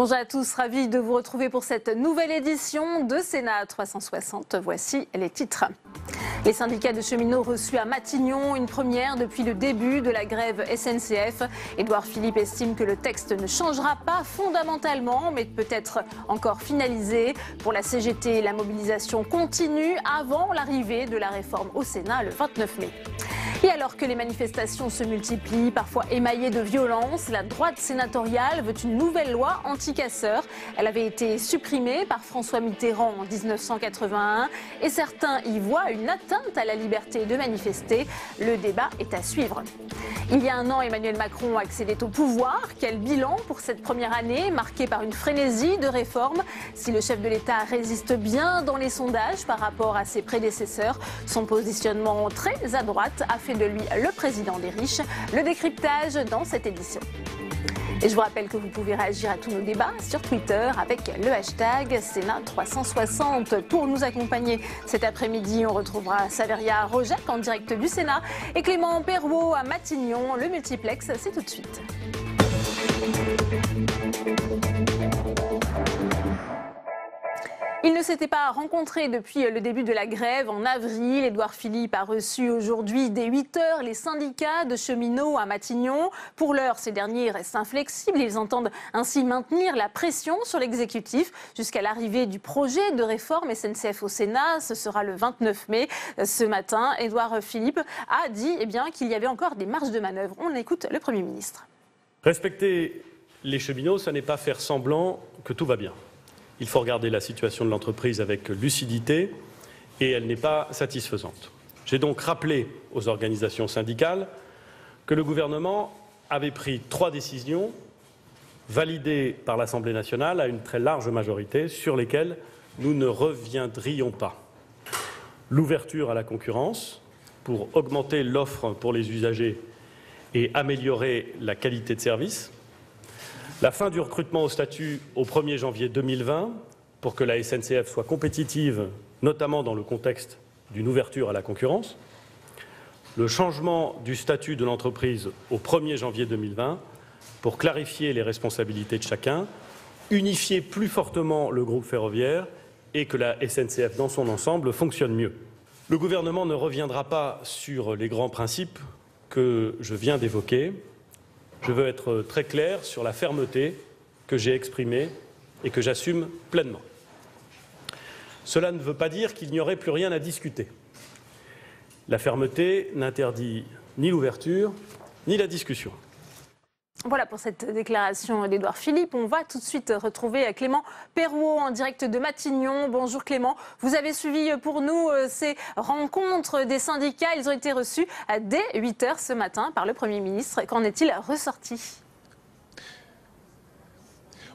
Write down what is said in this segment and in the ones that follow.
Bonjour à tous, ravi de vous retrouver pour cette nouvelle édition de Sénat 360. Voici les titres. Les syndicats de cheminots reçus à Matignon, une première depuis le début de la grève SNCF. Édouard Philippe estime que le texte ne changera pas fondamentalement, mais peut être encore finalisé. Pour la CGT, la mobilisation continue avant l'arrivée de la réforme au Sénat le 29 mai. Et alors que les manifestations se multiplient, parfois émaillées de violence, la droite sénatoriale veut une nouvelle loi anti-casseurs. Elle avait été supprimée par François Mitterrand en 1981 et certains y voient une atteinte à la liberté de manifester. Le débat est à suivre. Il y a un an, Emmanuel Macron accédait au pouvoir. Quel bilan pour cette première année marquée par une frénésie de réformes? Si le chef de l'État résiste bien dans les sondages par rapport à ses prédécesseurs, son positionnement très à droite a fait de lui le président des riches. Le décryptage dans cette édition. Et je vous rappelle que vous pouvez réagir à tous nos débats sur Twitter avec le hashtag Sénat360. Pour nous accompagner cet après-midi, on retrouvera Saveria Rojac en direct du Sénat et Clément Perrault à Matignon. Le multiplex, c'est tout de suite. Ils ne s'étaient pas rencontrés depuis le début de la grève en avril. Édouard Philippe a reçu aujourd'hui dès 8 h les syndicats de cheminots à Matignon. Pour l'heure, ces derniers restent inflexibles. Ils entendent ainsi maintenir la pression sur l'exécutif jusqu'à l'arrivée du projet de réforme SNCF au Sénat. Ce sera le 29 mai. Ce matin, Édouard Philippe a dit qu'il y avait encore des marges de manœuvre. On écoute le Premier ministre. Respecter les cheminots, ça n'est pas faire semblant que tout va bien. Il faut regarder la situation de l'entreprise avec lucidité et elle n'est pas satisfaisante. J'ai donc rappelé aux organisations syndicales que le gouvernement avait pris 3 décisions validées par l'Assemblée nationale à une très large majorité sur lesquelles nous ne reviendrions pas. L'ouverture à la concurrence pour augmenter l'offre pour les usagers et améliorer la qualité de service. La fin du recrutement au statut au 1er janvier 2020 pour que la SNCF soit compétitive, notamment dans le contexte d'une ouverture à la concurrence. Le changement du statut de l'entreprise au 1er janvier 2020 pour clarifier les responsabilités de chacun, unifier plus fortement le groupe ferroviaire et que la SNCF dans son ensemble fonctionne mieux. Le gouvernement ne reviendra pas sur les grands principes que je viens d'évoquer. Je veux être très clair sur la fermeté que j'ai exprimée et que j'assume pleinement. Cela ne veut pas dire qu'il n'y aurait plus rien à discuter. La fermeté n'interdit ni l'ouverture ni la discussion. Voilà pour cette déclaration d'Édouard Philippe. On va tout de suite retrouver Clément Perrault en direct de Matignon. Bonjour Clément. Vous avez suivi pour nous ces rencontres des syndicats. Ils ont été reçus dès 8 h ce matin par le Premier ministre. Qu'en est-il ressorti ?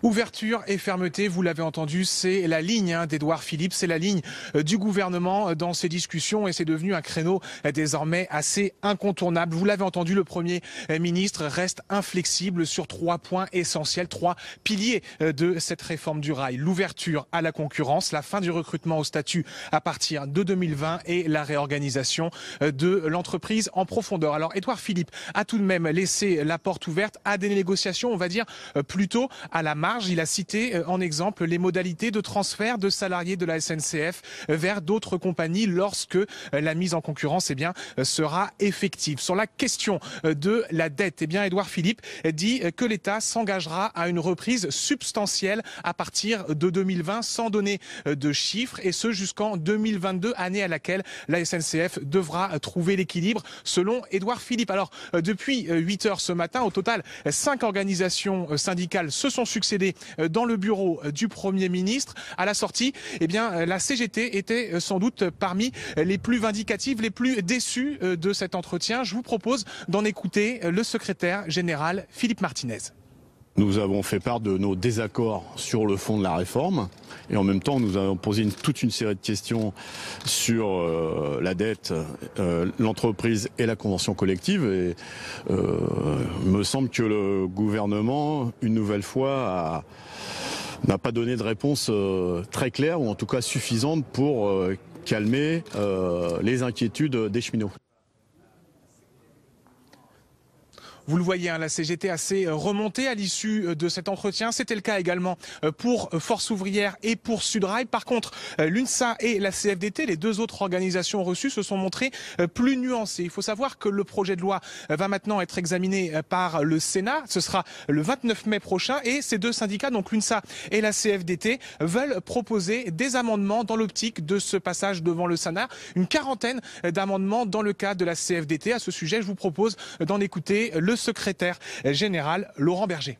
Ouverture et fermeté, vous l'avez entendu, c'est la ligne d'Édouard Philippe, c'est la ligne du gouvernement dans ces discussions et c'est devenu un créneau désormais assez incontournable. Vous l'avez entendu, le Premier ministre reste inflexible sur 3 points essentiels, 3 piliers de cette réforme du rail. L'ouverture à la concurrence, la fin du recrutement au statut à partir de 2020 et la réorganisation de l'entreprise en profondeur. Alors Édouard Philippe a tout de même laissé la porte ouverte à des négociations, on va dire plutôt à la marge. Il a cité en exemple les modalités de transfert de salariés de la SNCF vers d'autres compagnies lorsque la mise en concurrence sera effective. Sur la question de la dette, Édouard Philippe dit que l'État s'engagera à une reprise substantielle à partir de 2020 sans donner de chiffres et ce jusqu'en 2022, année à laquelle la SNCF devra trouver l'équilibre selon Édouard Philippe. Alors depuis 8 h ce matin, au total 5 organisations syndicales se sont succédées dans le bureau du Premier ministre. À la sortie, la CGT était sans doute parmi les plus vindicatives, les plus déçues de cet entretien. Je vous propose d'en écouter le secrétaire général Philippe Martinez. Nous avons fait part de nos désaccords sur le fond de la réforme et en même temps nous avons posé toute une série de questions sur la dette, l'entreprise et la convention collective et il me semble que le gouvernement, une nouvelle fois, n'a pas donné de réponse très claire ou en tout cas suffisante pour calmer les inquiétudes des cheminots. Vous le voyez, la CGT assez remontée à l'issue de cet entretien. C'était le cas également pour Force ouvrière et pour Sudrail. Par contre, l'UNSA et la CFDT, les deux autres organisations reçues, se sont montrées plus nuancées. Il faut savoir que le projet de loi va maintenant être examiné par le Sénat. Ce sera le 29 mai prochain et ces deux syndicats, donc l'UNSA et la CFDT, veulent proposer des amendements dans l'optique de ce passage devant le Sénat. Une quarantaine d'amendements dans le cas de la CFDT. À ce sujet, je vous propose d'en écouter le secrétaire général Laurent Berger.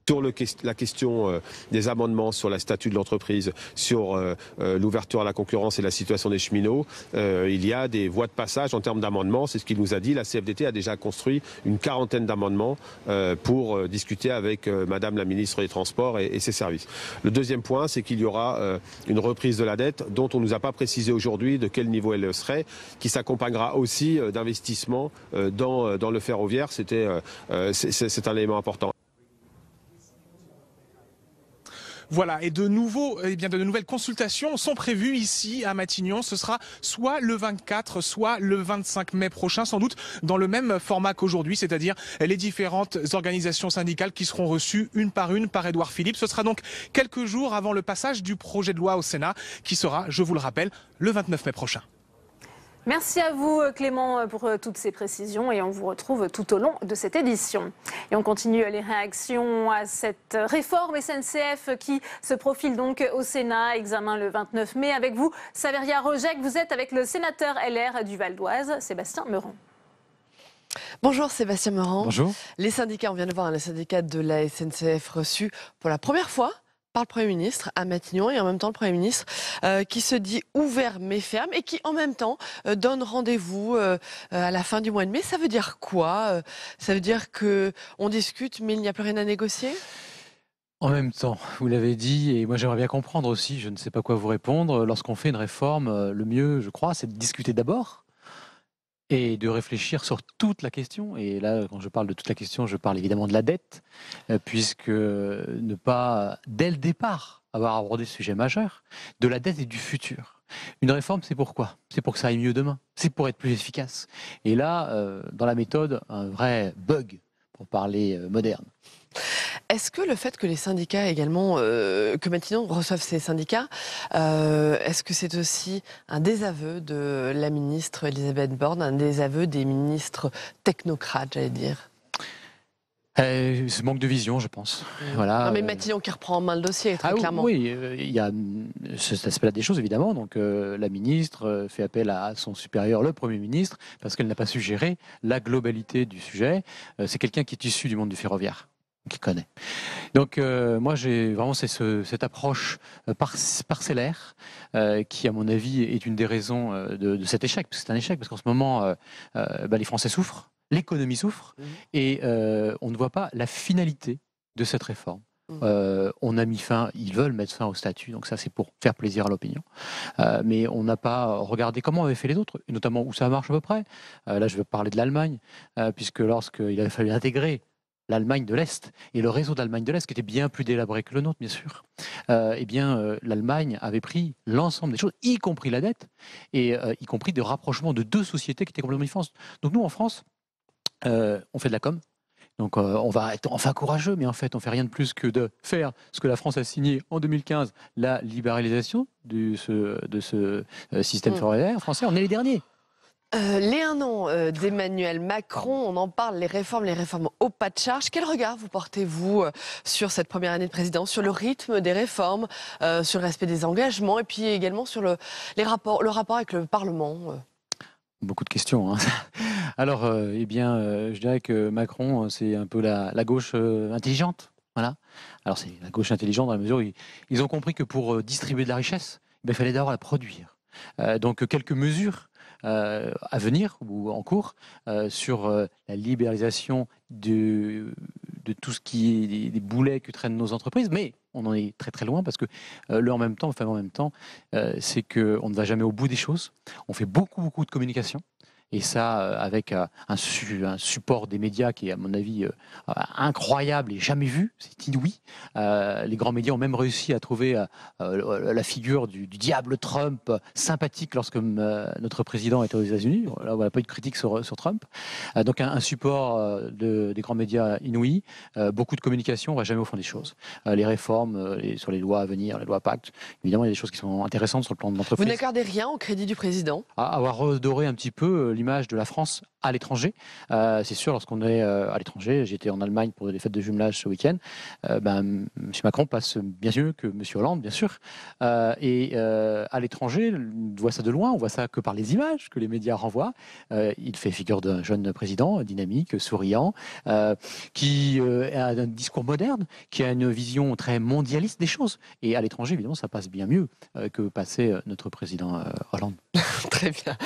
Sur la question des amendements sur la statut de l'entreprise, sur l'ouverture à la concurrence et la situation des cheminots, il y a des voies de passage en termes d'amendements. C'est ce qu'il nous a dit. La CFDT a déjà construit une quarantaine d'amendements pour discuter avec Madame la ministre des Transports et ses services. Le deuxième point, c'est qu'il y aura une reprise de la dette dont on ne nous a pas précisé aujourd'hui de quel niveau elle serait, qui s'accompagnera aussi d'investissements dans le ferroviaire. C'est un élément important. Voilà, et de nouvelles consultations sont prévues ici à Matignon. Ce sera soit le 24, soit le 25 mai prochain, sans doute dans le même format qu'aujourd'hui, c'est-à-dire les différentes organisations syndicales qui seront reçues une par Édouard Philippe. Ce sera donc quelques jours avant le passage du projet de loi au Sénat, qui sera, je vous le rappelle, le 29 mai prochain. Merci à vous Clément pour toutes ces précisions et on vous retrouve tout au long de cette édition. Et on continue les réactions à cette réforme SNCF qui se profile donc au Sénat, examen le 29 mai. Avec vous, Saveria Rojek, vous êtes avec le sénateur LR du Val d'Oise, Sébastien Meurant. Bonjour Sébastien Meurant. Bonjour. Les syndicats, on vient de voir, les syndicats de la SNCF reçus pour la première fois par le Premier ministre à Matignon et en même temps le Premier ministre qui se dit ouvert mais ferme et qui en même temps donne rendez-vous à la fin du mois de mai. Ça veut dire quoi? Ça veut dire qu'on discute mais il n'y a plus rien à négocier? En même temps, vous l'avez dit, et moi j'aimerais bien comprendre aussi, je ne sais pas quoi vous répondre, lorsqu'on fait une réforme, le mieux, je crois, c'est de discuter d'abord et de réfléchir sur toute la question. Et là, quand je parle de toute la question, je parle évidemment de la dette, puisque ne pas, dès le départ, avoir abordé ce sujet majeur, de la dette et du futur. Une réforme, c'est pourquoi? C'est pour que ça aille mieux demain, c'est pour être plus efficace. Et là, dans la méthode, un vrai bug, pour parler moderne. Est-ce que le fait que les syndicats également, que Matignon reçoive ces syndicats, est-ce que c'est aussi un désaveu de la ministre Elisabeth Borne, un désaveu des ministres technocrates, j'allais dire? Ce manque de vision, je pense. Voilà. Non, mais Matignon qui reprend en main le dossier, très clairement. Oui, il y a cet aspect-là des choses, évidemment. Donc, la ministre fait appel à son supérieur, le Premier ministre, parce qu'elle n'a pas su gérer la globalité du sujet. C'est quelqu'un qui est issu du monde du ferroviaire, qui connaît. Donc moi j'ai vraiment cette approche parcellaire qui à mon avis est une des raisons de cet échec, parce que c'est un échec, parce qu'en ce moment les Français souffrent, l'économie souffre, et on ne voit pas la finalité de cette réforme. On a mis fin, ils veulent mettre fin au statut, donc ça c'est pour faire plaisir à l'opinion. Mais on n'a pas regardé comment avaient fait les autres, et notamment où ça marche à peu près. Là je vais parler de l'Allemagne, puisque lorsqu'il avait fallu intégrer l'Allemagne de l'Est, et le réseau d'Allemagne de l'Est, qui était bien plus délabré que le nôtre, bien sûr, l'Allemagne avait pris l'ensemble des choses, y compris la dette, et y compris des rapprochements de deux sociétés qui étaient complètement différentes. Donc nous, en France, on fait de la com', donc on va être enfin courageux, mais en fait, on ne fait rien de plus que de faire ce que la France a signé en 2015, la libéralisation de ce système ferroviaire français. On est les derniers. Les 1 an d'Emmanuel Macron, on en parle, les réformes au pas de charge. Quel regard vous portez-vous sur cette première année de présidence, sur le rythme des réformes, sur le respect des engagements et puis également sur le rapport avec le Parlement? Beaucoup de questions. Hein. Alors, je dirais que Macron, c'est un peu la gauche intelligente. Voilà. Alors, c'est la gauche intelligente dans la mesure où ils ont compris que pour distribuer de la richesse, il fallait d'abord la produire. Donc, quelques mesures à venir ou en cours sur la libéralisation de tout ce qui est des boulets que traînent nos entreprises, mais on en est très très loin parce que en même temps, c'est qu'on ne va jamais au bout des choses. On fait beaucoup de communication Et ça, avec un support des médias qui est, à mon avis, incroyable et jamais vu, c'est inouï. Les grands médias ont même réussi à trouver la figure du diable Trump sympathique lorsque notre président était aux États-Unis. Là, on n'a pas eu de critique sur Trump. Donc un support des grands médias inouï, beaucoup de communication, on ne va jamais au fond des choses. Les réformes sur les lois à venir, les lois Pacte, évidemment, il y a des choses qui sont intéressantes sur le plan de l'entreprise. Vous n'accordez rien au crédit du président? Avoir redoré un petit peu l'image de la France à l'étranger. C'est sûr, lorsqu'on est à l'étranger, j'étais en Allemagne pour des fêtes de jumelage ce week-end, M. Macron passe bien mieux que M. Hollande, bien sûr. Et à l'étranger, on voit ça de loin, on voit ça que par les images que les médias renvoient. Il fait figure d'un jeune président dynamique, souriant, qui a un discours moderne, qui a une vision très mondialiste des choses. Et à l'étranger, évidemment, ça passe bien mieux que passait notre président Hollande. Très bien.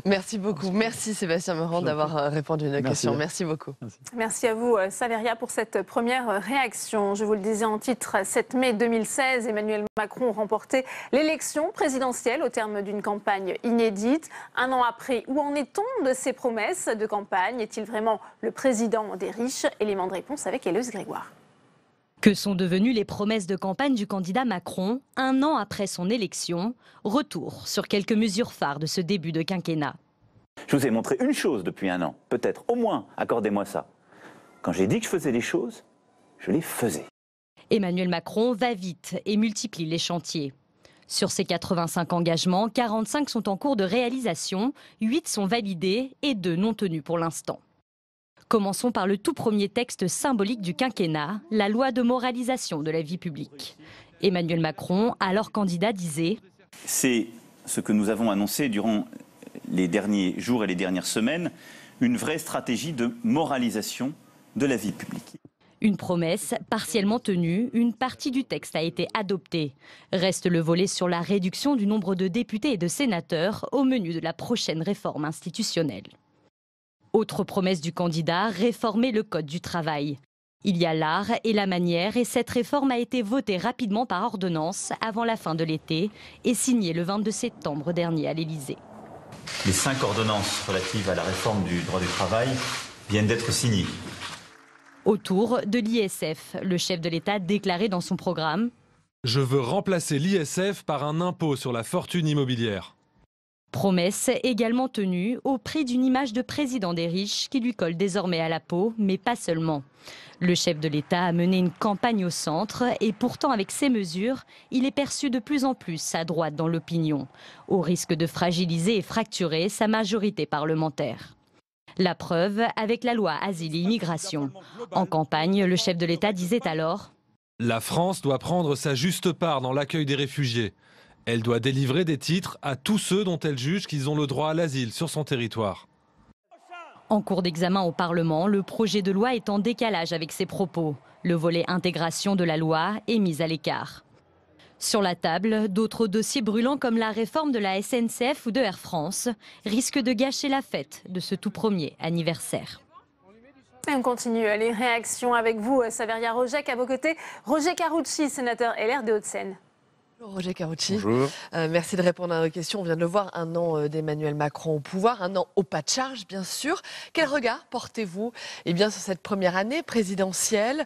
Merci beaucoup. Merci Sébastien Meurant d'avoir répondu à nos questions. Merci beaucoup. Merci à vous, Saveria, pour cette première réaction. Je vous le disais en titre, 7 mai 2016, Emmanuel Macron remportait l'élection présidentielle au terme d'une campagne inédite. Un an après, où en est-on de ses promesses de campagne? Est-il vraiment le président des riches? Élément de réponse avec Héleuse Grégoire. Que sont devenues les promesses de campagne du candidat Macron un an après son élection? Retour sur quelques mesures phares de ce début de quinquennat. Je vous ai montré une chose depuis un an, peut-être, au moins, accordez-moi ça. Quand j'ai dit que je faisais les choses, je les faisais. Emmanuel Macron va vite et multiplie les chantiers. Sur ses 85 engagements, 45 sont en cours de réalisation, 8 sont validés et 2 non tenus pour l'instant. Commençons par le tout premier texte symbolique du quinquennat, la loi de moralisation de la vie publique. Emmanuel Macron, alors candidat, disait « C'est ce que nous avons annoncé durant les derniers jours et les dernières semaines, une vraie stratégie de moralisation de la vie publique. » Une promesse partiellement tenue, une partie du texte a été adoptée. Reste le volet sur la réduction du nombre de députés et de sénateurs au menu de la prochaine réforme institutionnelle. Autre promesse du candidat, réformer le code du travail. Il y a l'art et la manière et cette réforme a été votée rapidement par ordonnance avant la fin de l'été et signée le 22 septembre dernier à l'Élysée. Les 5 ordonnances relatives à la réforme du droit du travail viennent d'être signées. Autour de l'ISF, le chef de l'État déclarait dans son programme « Je veux remplacer l'ISF par un impôt sur la fortune immobilière ». Promesse également tenue au prix d'une image de président des riches qui lui colle désormais à la peau, mais pas seulement. Le chef de l'État a mené une campagne au centre et pourtant avec ces mesures, il est perçu de plus en plus à droite dans l'opinion, au risque de fragiliser et fracturer sa majorité parlementaire. La preuve avec la loi Asile et Immigration. En campagne, le chef de l'État disait alors « La France doit prendre sa juste part dans l'accueil des réfugiés. Elle doit délivrer des titres à tous ceux dont elle juge qu'ils ont le droit à l'asile sur son territoire. » En cours d'examen au Parlement, le projet de loi est en décalage avec ses propos. Le volet intégration de la loi est mis à l'écart. Sur la table, d'autres dossiers brûlants comme la réforme de la SNCF ou de Air France risquent de gâcher la fête de ce tout premier anniversaire. Et on continue les réactions avec vous, Saveria Rojek, à vos côtés. Roger Karoutchi, sénateur LR des Hauts-de-Seine. Bonjour Roger Karoutchi. Bonjour. Merci de répondre à nos questions. On vient de le voir, un an d'Emmanuel Macron au pouvoir, un an au pas de charge, bien sûr. Quel regard portez-vous sur cette première année présidentielle,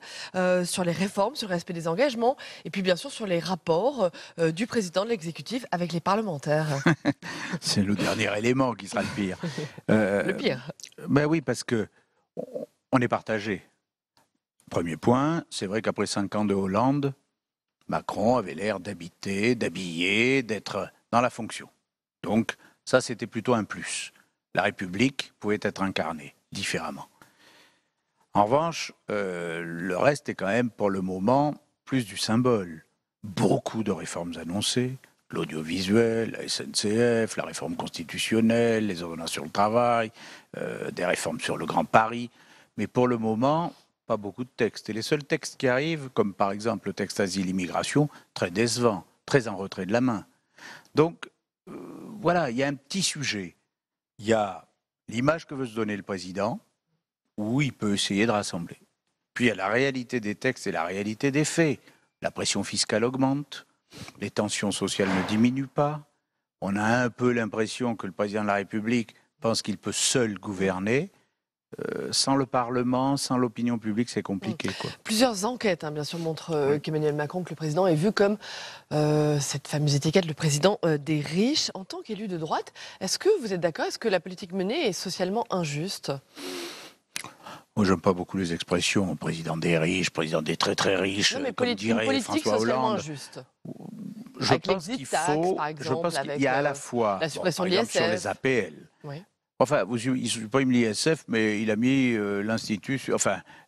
sur les réformes, sur le respect des engagements, et puis bien sûr sur les rapports du président de l'exécutif avec les parlementaires? C'est le dernier élément qui sera le pire. Le pire? Ben oui, parce que on est partagé. Premier point, c'est vrai qu'après 5 ans de Hollande, Macron avait l'air d'habiter, d'habiller, d'être dans la fonction. Donc ça, c'était plutôt un plus. La République pouvait être incarnée différemment. En revanche, le reste est quand même, pour le moment, plus du symbole. Beaucoup de réformes annoncées, l'audiovisuel, la SNCF, la réforme constitutionnelle, les ordonnances sur le travail, des réformes sur le Grand Paris. Mais pour le moment, pas beaucoup de textes. Et les seuls textes qui arrivent, comme par exemple le texte Asile-Immigration, très décevant, très en retrait de la main. Donc, voilà, il y a un petit sujet. Il y a l'image que veut se donner le président, où il peut essayer de rassembler. Puis il y a la réalité des textes et la réalité des faits. La pression fiscale augmente, les tensions sociales ne diminuent pas. On a un peu l'impression que le président de la République, pense qu'il peut seul gouverner. Sans le Parlement, sans l'opinion publique, c'est compliqué, quoi. Plusieurs enquêtes, bien sûr, montrent qu'Emmanuel Macron, que le président est vu comme cette fameuse étiquette, le président des riches. En tant qu'élu de droite, est-ce que vous êtes d'accord? Est-ce que la politique menée est socialement injuste? Moi, j'aime pas beaucoup les expressions président des riches, président des très très riches, Non, mais comme dirait François Hollande. Injuste. Je pense qu'il faut. Je pense qu'il y a à la fois la suppression par de exemple, sur les APL. Oui. Enfin, il n'a pas mis l'ISF, mais il a mis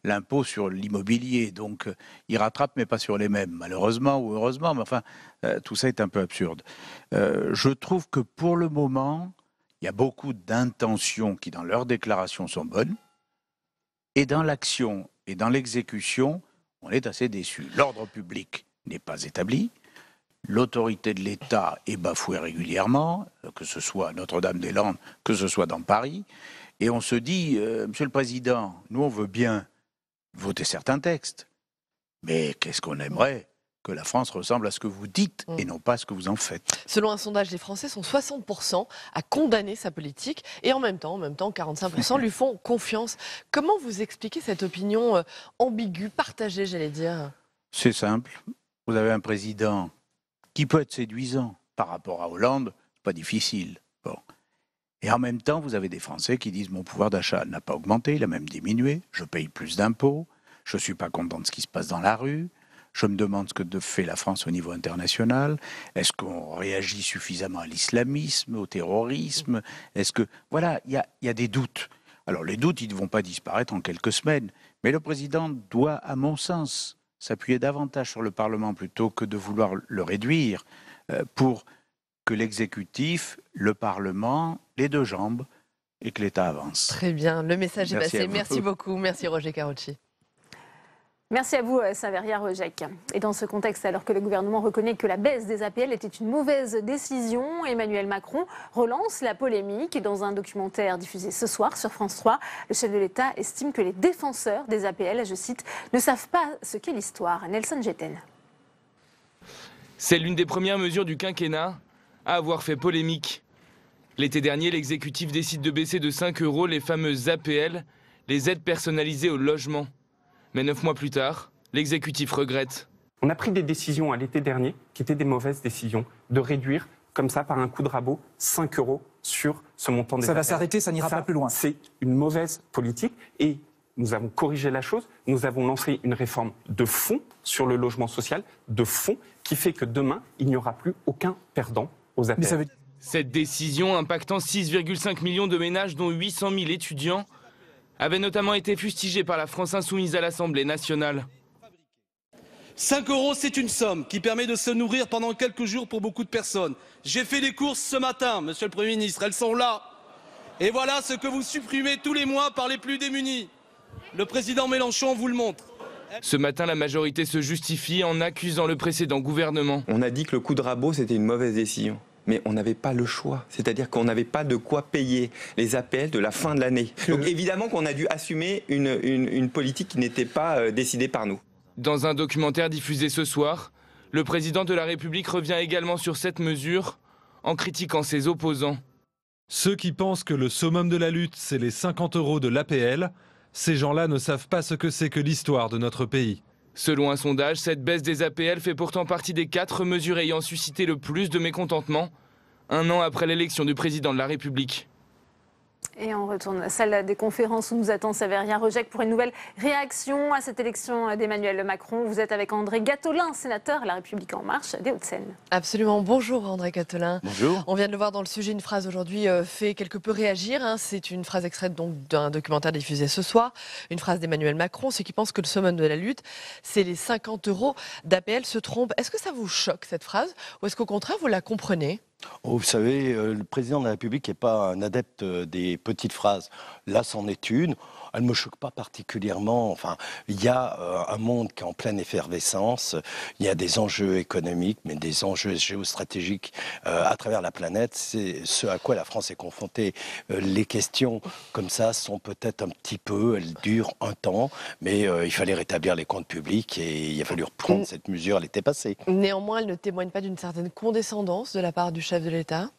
l'impôt sur l'immobilier. Donc, il rattrape, mais pas sur les mêmes, malheureusement ou heureusement. Mais enfin, tout ça est un peu absurde. Je trouve que pour le moment, il y a beaucoup d'intentions qui, dans leurs déclarations, sont bonnes. Et dans l'action et dans l'exécution, on est assez déçus. L'ordre public n'est pas établi. L'autorité de l'État est bafouée régulièrement, que ce soit à Notre-Dame-des-Landes, que ce soit dans Paris. Et on se dit, Monsieur le Président, nous on veut bien voter certains textes, mais qu'est-ce qu'on aimerait que la France ressemble à ce que vous dites et non pas à ce que vous en faites. Selon un sondage, les Français sont 60% à condamner sa politique et en même temps 45% lui font confiance. Comment vous expliquez cette opinion ambiguë, partagée, j'allais dire? C'est simple. Vous avez un président qui peut être séduisant par rapport à Hollande, c'est pas difficile. Bon. Et en même temps, vous avez des Français qui disent mon pouvoir d'achat n'a pas augmenté, il a même diminué, je paye plus d'impôts, je ne suis pas content de ce qui se passe dans la rue, je me demande ce que fait la France au niveau international, est-ce qu'on réagit suffisamment à l'islamisme, au terrorisme, est-ce que... Voilà, il y a des doutes. Alors les doutes, ils ne vont pas disparaître en quelques semaines, mais le président doit, à mon sens, s'appuyer davantage sur le Parlement plutôt que de vouloir le réduire pour que l'exécutif, le Parlement, les deux jambes et que l'État avance. Très bien, le message est passé. Merci beaucoup, merci Roger Carucci. Merci à vous, Saveria Rojek. Et dans ce contexte, alors que le gouvernement reconnaît que la baisse des APL était une mauvaise décision, Emmanuel Macron relance la polémique. Et dans un documentaire diffusé ce soir sur France 3, le chef de l'État estime que les défenseurs des APL, je cite, ne savent pas ce qu'est l'histoire. Nelson Jetten. C'est l'une des premières mesures du quinquennat à avoir fait polémique. L'été dernier, l'exécutif décide de baisser de 5 € les fameuses APL, les aides personnalisées au logement. Mais 9 mois plus tard, l'exécutif regrette. On a pris des décisions à l'été dernier qui étaient des mauvaises décisions, de réduire comme ça par un coup de rabot 5 € sur ce montant des APL. Ça va s'arrêter, ça n'ira pas plus loin. C'est une mauvaise politique et nous avons corrigé la chose. Nous avons lancé une réforme de fond sur le logement social, de fond, qui fait que demain, il n'y aura plus aucun perdant aux APL. Cette décision impactant 6,5 millions de ménages, dont 800 000 étudiants, avait notamment été fustigée par la France insoumise à l'Assemblée nationale. 5 €, c'est une somme qui permet de se nourrir pendant quelques jours pour beaucoup de personnes. J'ai fait les courses ce matin, monsieur le Premier ministre, elles sont là. Et voilà ce que vous supprimez tous les mois par les plus démunis. Le président Mélenchon vous le montre. Ce matin, la majorité se justifie en accusant le précédent gouvernement. On a dit que le coup de rabot, c'était une mauvaise décision. Mais on n'avait pas le choix, c'est-à-dire qu'on n'avait pas de quoi payer les APL de la fin de l'année. Donc évidemment qu'on a dû assumer une politique qui n'était pas décidée par nous. Dans un documentaire diffusé ce soir, le président de la République revient également sur cette mesure en critiquant ses opposants. Ceux qui pensent que le summum de la lutte, c'est les 50 € de l'APL, ces gens-là ne savent pas ce que c'est que l'histoire de notre pays. Selon un sondage, cette baisse des APL fait pourtant partie des 4 mesures ayant suscité le plus de mécontentement, un an après l'élection du président de la République. Et on retourne à la salle des conférences où nous attend Saveria Rojek pour une nouvelle réaction à cette élection d'Emmanuel Macron. Vous êtes avec André Gattolin, sénateur La République En Marche des Hauts-de-Seine. Absolument. Bonjour André Gattolin. Bonjour. On vient de le voir dans le sujet, une phrase aujourd'hui fait quelque peu réagir. C'est une phrase extraite donc d'un documentaire diffusé ce soir. Une phrase d'Emmanuel Macron, ceux qui pensent que le summum de la lutte, c'est les 50 € d'APL se trompent. Est-ce que ça vous choque cette phrase ou est-ce qu'au contraire vous la comprenez ? Oh, vous savez, le président de la République n'est pas un adepte des petites phrases. Là, c'en est une. Elle ne me choque pas particulièrement. Enfin, il y a un monde qui est en pleine effervescence. Il y a des enjeux économiques, mais des enjeux géostratégiques à travers la planète. C'est ce à quoi la France est confrontée. Les questions comme ça sont peut-être un petit peu, elles durent un temps, mais il fallait rétablir les comptes publics et il a fallu reprendre cette mesure. Elle était passée. Néanmoins, elle ne témoigne pas d'une certaine condescendance de la part du chef de l'État ?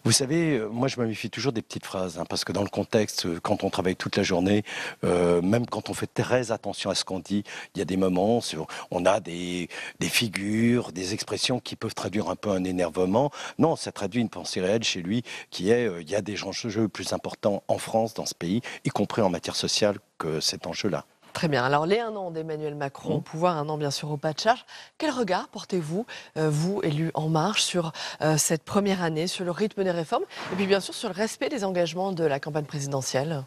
Vous savez, moi je me méfie toujours des petites phrases, parce que dans le contexte, quand on travaille toute la journée, même quand on fait très attention à ce qu'on dit, il y a des moments, on a des figures, des expressions qui peuvent traduire un peu un énervement. Non, ça traduit une pensée réelle chez lui qui est, il y a des enjeux plus importants en France, dans ce pays, y compris en matière sociale, que cet enjeu-là. Très bien. Alors, les 1 an d'Emmanuel Macron au pouvoir, 1 an bien sûr au pas de charge. Quel regard portez-vous, vous, élus En Marche, sur cette première année, sur le rythme des réformes et puis bien sûr sur le respect des engagements de la campagne présidentielle?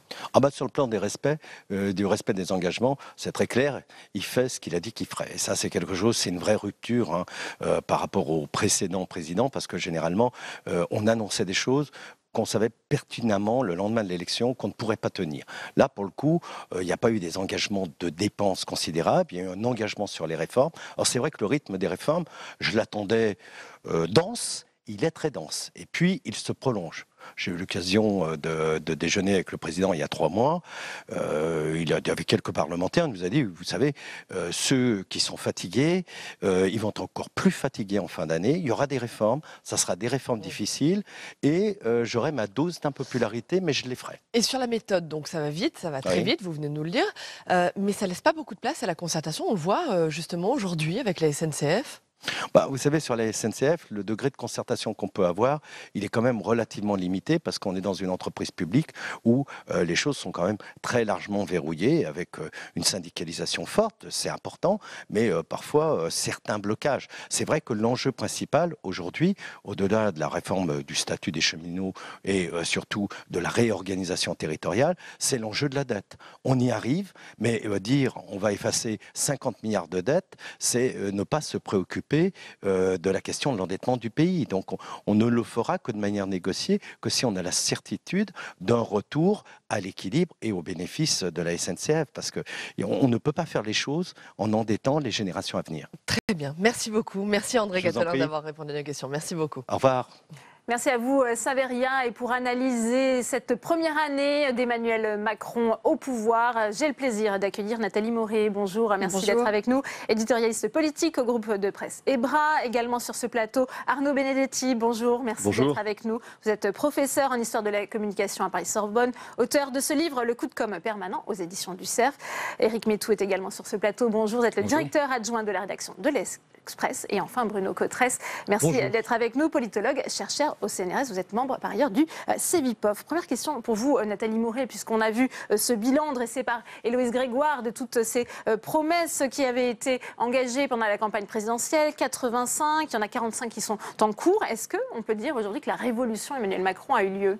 Sur le plan du respect des engagements, c'est très clair. Il fait ce qu'il a dit qu'il ferait. Et ça, c'est quelque chose, c'est une vraie rupture par rapport au précédent président, parce que généralement, on annonçait des choses qu'on savait pertinemment le lendemain de l'élection qu'on ne pourrait pas tenir. Là, pour le coup, il n'y a pas eu des engagements de dépenses considérables, il y a eu un engagement sur les réformes. Alors c'est vrai que le rythme des réformes, je l'attendais dense, il est très dense. Et puis, il se prolonge. J'ai eu l'occasion de déjeuner avec le président il y a 3 mois. Il y avait quelques parlementaires, il nous a dit, vous savez, ceux qui sont fatigués, ils vont être encore plus fatigués en fin d'année. Il y aura des réformes, ça sera des réformes difficiles, et j'aurai ma dose d'impopularité, mais je les ferai. Et sur la méthode, donc ça va vite, ça va très vite, vous venez de nous le dire, mais ça ne laisse pas beaucoup de place à la concertation. On le voit justement aujourd'hui avec la SNCF. Vous savez, sur la SNCF, le degré de concertation qu'on peut avoir, il est quand même relativement limité, parce qu'on est dans une entreprise publique où les choses sont quand même très largement verrouillées, avec une syndicalisation forte, c'est important, mais parfois certains blocages. C'est vrai que l'enjeu principal aujourd'hui, au-delà de la réforme du statut des cheminots et surtout de la réorganisation territoriale, c'est l'enjeu de la dette. On y arrive, mais dire on va effacer 50 milliards de dettes, c'est ne pas se préoccuper de la question de l'endettement du pays. Donc on ne le fera que de manière négociée, que si on a la certitude d'un retour à l'équilibre et au bénéfice de la SNCF, parce qu'on ne peut pas faire les choses en endettant les générations à venir. Très bien, merci beaucoup. Merci André Gattolin d'avoir répondu à nos questions. Merci beaucoup. Au revoir. Merci à vous, Saveria. Et pour analyser cette première année d'Emmanuel Macron au pouvoir, j'ai le plaisir d'accueillir Nathalie Moré. Bonjour, merci d'être avec nous. Éditorialiste politique au groupe de presse EBRA. Également sur ce plateau, Arnaud Benedetti. Bonjour, merci d'être avec nous. Vous êtes professeur en histoire de la communication à Paris-Sorbonne, auteur de ce livre, Le coup de com' permanent, aux éditions du Cerf. Éric Métou est également sur ce plateau. Bonjour, vous êtes le directeur adjoint de la rédaction de l'Express. Et enfin, Bruno Cotresse, merci d'être avec nous, politologue, chercheur au CNRS. Vous êtes membre par ailleurs du CEVIPOF. Première question pour vous, Nathalie Moré, puisqu'on a vu ce bilan dressé par Héloïse Grégoire de toutes ces promesses qui avaient été engagées pendant la campagne présidentielle. 85, il y en a 45 qui sont en cours. Est-ce qu'on peut dire aujourd'hui que la révolution Emmanuel Macron a eu lieu ?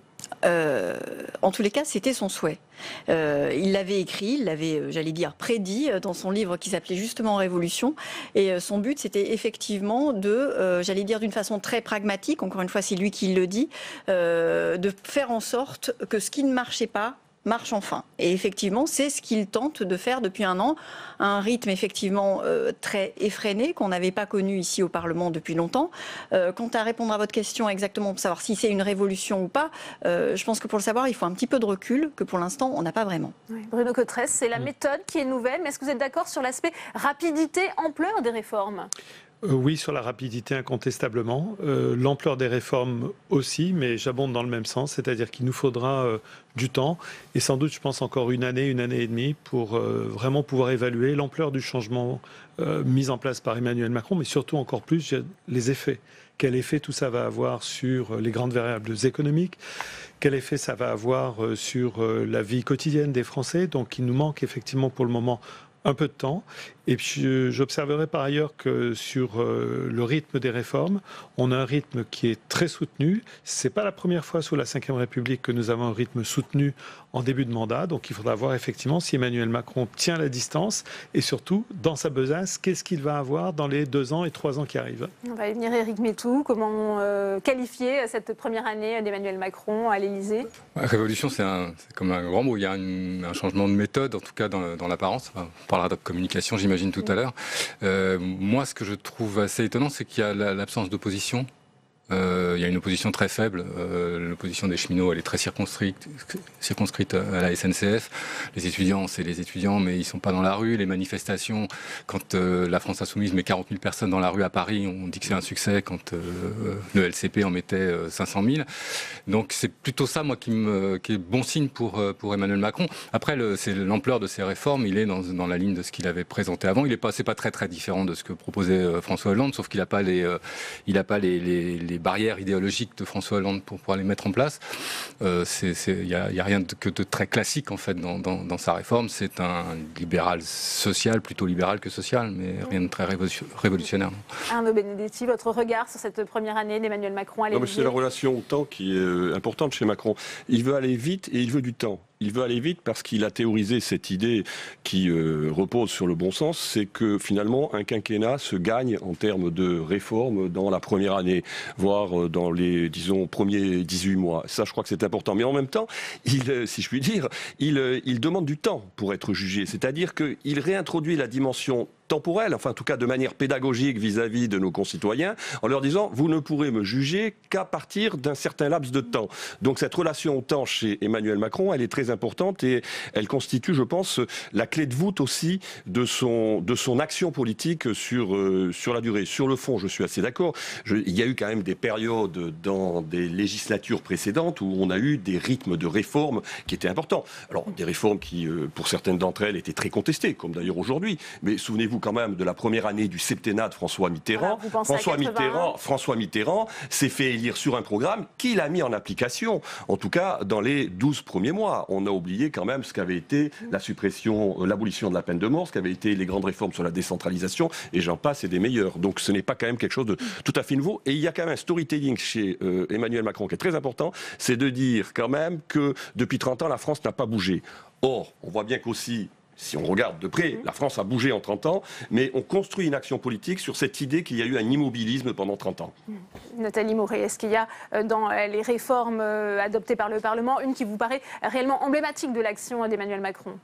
En tous les cas, c'était son souhait. Il l'avait écrit, il l'avait, j'allais dire, prédit dans son livre qui s'appelait justement Révolution. Et son but, c'était effectivement de, j'allais dire d'une façon très pragmatique, encore une fois, c'est lui qui le dit, de faire en sorte que ce qui ne marchait pas marche enfin. Et effectivement, c'est ce qu'il tente de faire depuis 1 an. Un rythme effectivement très effréné qu'on n'avait pas connu ici au Parlement depuis longtemps. Quant à répondre à votre question exactement pour savoir si c'est une révolution ou pas, je pense que pour le savoir, il faut un petit peu de recul que pour l'instant, on n'a pas vraiment. Oui. Bruno Cotresse, c'est la méthode qui est nouvelle, mais est-ce que vous êtes d'accord sur l'aspect rapidité, ampleur des réformes ? Oui, sur la rapidité, incontestablement. L'ampleur des réformes aussi, mais j'abonde dans le même sens, c'est-à-dire qu'il nous faudra du temps et sans doute, je pense, encore une année et demie pour vraiment pouvoir évaluer l'ampleur du changement mis en place par Emmanuel Macron, mais surtout encore plus les effets. Quel effet tout ça va avoir sur les grandes variables économiques ? Quel effet ça va avoir sur la vie quotidienne des Français ? Donc il nous manque effectivement pour le moment un peu de temps. Et puis j'observerai par ailleurs que sur le rythme des réformes, on a un rythme qui est très soutenu. C'est pas la première fois sous la Ve République que nous avons un rythme soutenu en début de mandat. Donc il faudra voir effectivement si Emmanuel Macron tient la distance et surtout, dans sa besace, qu'est-ce qu'il va avoir dans les 2 ans et 3 ans qui arrivent. On va y venir, Éric Métou. Comment qualifier cette première année d'Emmanuel Macron à l'Élysée ? Révolution, c'est comme un grand mot. Il y a un changement de méthode, en tout cas dans l'apparence. On parlera de communication, j'imagine, tout à l'heure. Moi, ce que je trouve assez étonnant, c'est qu'il y a l'absence d'opposition. Il y a une opposition très faible. L'opposition des cheminots, elle est très circonscrite à la SNCF. Les étudiants, c'est les étudiants, mais ils sont pas dans la rue. Les manifestations, quand la France Insoumise met 40 000 personnes dans la rue à Paris, on dit que c'est un succès. Quand le LCP en mettait 500 000. Donc c'est plutôt ça, moi, qui est bon signe pour Emmanuel Macron. Après, c'est l'ampleur de ses réformes. Il est dans la ligne de ce qu'il avait présenté avant. C'est pas très très différent de ce que proposait François Hollande, sauf qu'il n'a pas les barrières idéologiques de François Hollande pour pouvoir les mettre en place. Il y a rien de très classique en fait dans sa réforme. C'est un libéral social, plutôt libéral que social, mais rien de très révolutionnaire. Arnaud Benedetti, votre regard sur cette première année d'Emmanuel Macron à l'Élysée? C'est la relation au temps qui est importante chez Macron. Il veut aller vite et il veut du temps. Il veut aller vite parce qu'il a théorisé cette idée qui repose sur le bon sens, c'est que finalement un quinquennat se gagne en termes de réformes dans la première année, voire dans les, disons, premiers 18 mois. Ça, je crois que c'est important. Mais en même temps, si je puis dire, il demande du temps pour être jugé. C'est-à-dire qu'il réintroduit la dimension temporelle, enfin en tout cas de manière pédagogique vis-à-vis de nos concitoyens, en leur disant « vous ne pourrez me juger qu'à partir d'un certain laps de temps ». Donc cette relation au temps chez Emmanuel Macron, elle est très importante et elle constitue, je pense, la clé de voûte aussi de son action politique sur la durée. Sur le fond, je suis assez d'accord. Il y a eu quand même des périodes dans des législatures précédentes où on a eu des rythmes de réformes qui étaient importants. Alors des réformes qui, pour certaines d'entre elles, étaient très contestées, comme d'ailleurs aujourd'hui. Mais souvenez-vous quand même de la première année du septennat de François Mitterrand. François Mitterrand s'est fait élire sur un programme qu'il a mis en application, en tout cas dans les 12 premiers mois. On a oublié quand même ce qu'avait été l'abolition de la peine de mort, ce qu'avaient été les grandes réformes sur la décentralisation, et j'en passe, et des meilleurs. Donc ce n'est pas quand même quelque chose de tout à fait nouveau. Et il y a quand même un storytelling chez Emmanuel Macron qui est très important, c'est de dire quand même que depuis 30 ans, la France n'a pas bougé. Or, on voit bien qu'aussi, si on regarde de près, la France a bougé en 30 ans, mais on construit une action politique sur cette idée qu'il y a eu un immobilisme pendant 30 ans. Nathalie Mouret, est-ce qu'il y a dans les réformes adoptées par le Parlement une qui vous paraît réellement emblématique de l'action d'Emmanuel Macron ?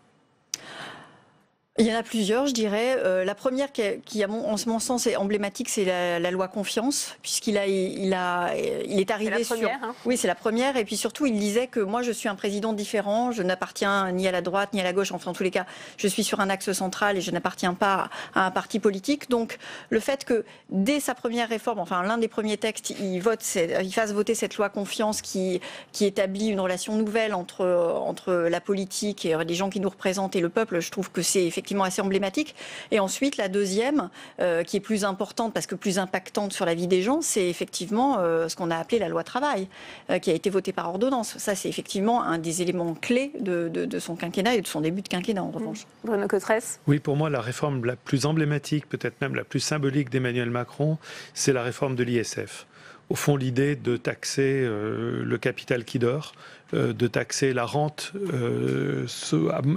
Il y en a plusieurs, je dirais. La première qui, à mon sens, est emblématique, c'est la loi confiance, puisqu'il est arrivé sur... Oui, c'est la première. Et puis surtout, il disait que moi, je suis un président différent. Je n'appartiens ni à la droite ni à la gauche. Enfin, en tous les cas, je suis sur un axe central et je n'appartiens pas à un parti politique. Donc, le fait que dès sa première réforme, enfin l'un des premiers textes, il fasse voter cette loi confiance qui établit une relation nouvelle entre la politique et les gens qui nous représentent et le peuple, je trouve que c'est effectivement assez emblématique. Et ensuite, la deuxième, qui est plus importante parce que plus impactante sur la vie des gens, c'est effectivement ce qu'on a appelé la loi travail, qui a été votée par ordonnance. Ça, c'est effectivement un des éléments clés de son quinquennat et de son début de quinquennat, en revanche. Bruno Cotresse ? Oui, pour moi, la réforme la plus emblématique, peut-être même la plus symbolique d'Emmanuel Macron, c'est la réforme de l'ISF. Au fond, l'idée de taxer le capital qui dort, de taxer la rente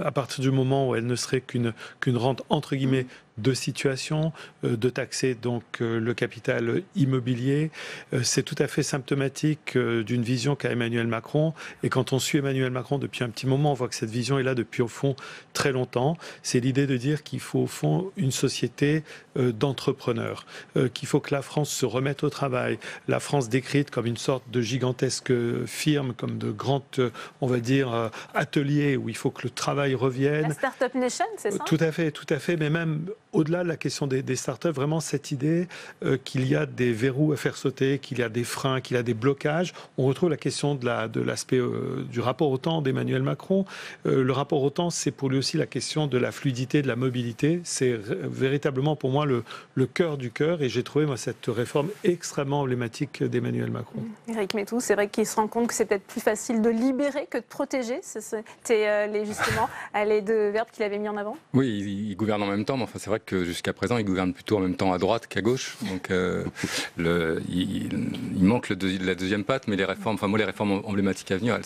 à partir du moment où elle ne serait qu'une rente entre guillemets de situation, de taxer donc le capital immobilier. C'est tout à fait symptomatique d'une vision qu'a Emmanuel Macron. Et quand on suit Emmanuel Macron depuis un petit moment, on voit que cette vision est là depuis au fond très longtemps. C'est l'idée de dire qu'il faut au fond une société d'entrepreneurs, qu'il faut que la France se remette au travail. La France décrite comme une sorte de gigantesque firme, comme de grands, on va dire, ateliers où il faut que le travail revienne. La Startup Nation, c'est ça ? Tout à fait, mais même au-delà de la question des startups, vraiment cette idée qu'il y a des verrous à faire sauter, qu'il y a des freins, qu'il y a des blocages. On retrouve la question de l'aspect du rapport au temps d'Emmanuel Macron. Le rapport au temps, c'est pour lui aussi la question de la fluidité, de la mobilité. C'est véritablement pour moi le cœur du cœur, et j'ai trouvé moi cette réforme extrêmement emblématique d'Emmanuel Macron. Éric Meytoux, c'est vrai qu'il se rend compte que c'est peut-être plus facile de libérer que de protéger. C'était justement les deux verbes qu'il avait mis en avant. Oui, il gouverne en même temps, mais enfin c'est vrai que jusqu'à présent, il gouverne plutôt en même temps à droite qu'à gauche. Donc, il manque la deuxième patte, mais les réformes emblématiques à venir,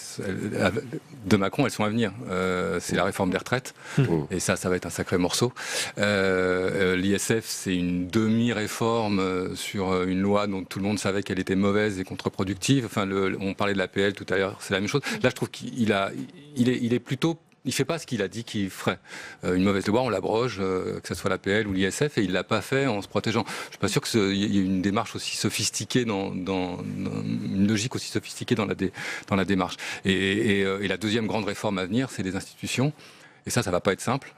de Macron, elles sont à venir. C'est la réforme des retraites, et ça va être un sacré morceau. L'ISF, c'est une demi-réforme sur une loi dont tout le monde savait qu'elle était mauvaise et contre-productive. Enfin, on parlait de l'APL tout à l'heure, c'est la même chose. Là, je trouve qu'il est plutôt Il ne fait pas ce qu'il a dit qu'il ferait. Une mauvaise loi, on l'abroge, que ce soit l'APL ou l'ISF, et il ne l'a pas fait en se protégeant. Je ne suis pas sûr qu'il y ait une démarche aussi sophistiquée, une logique aussi sophistiquée dans la démarche. Et la deuxième grande réforme à venir, c'est les institutions. Et ça ne va pas être simple,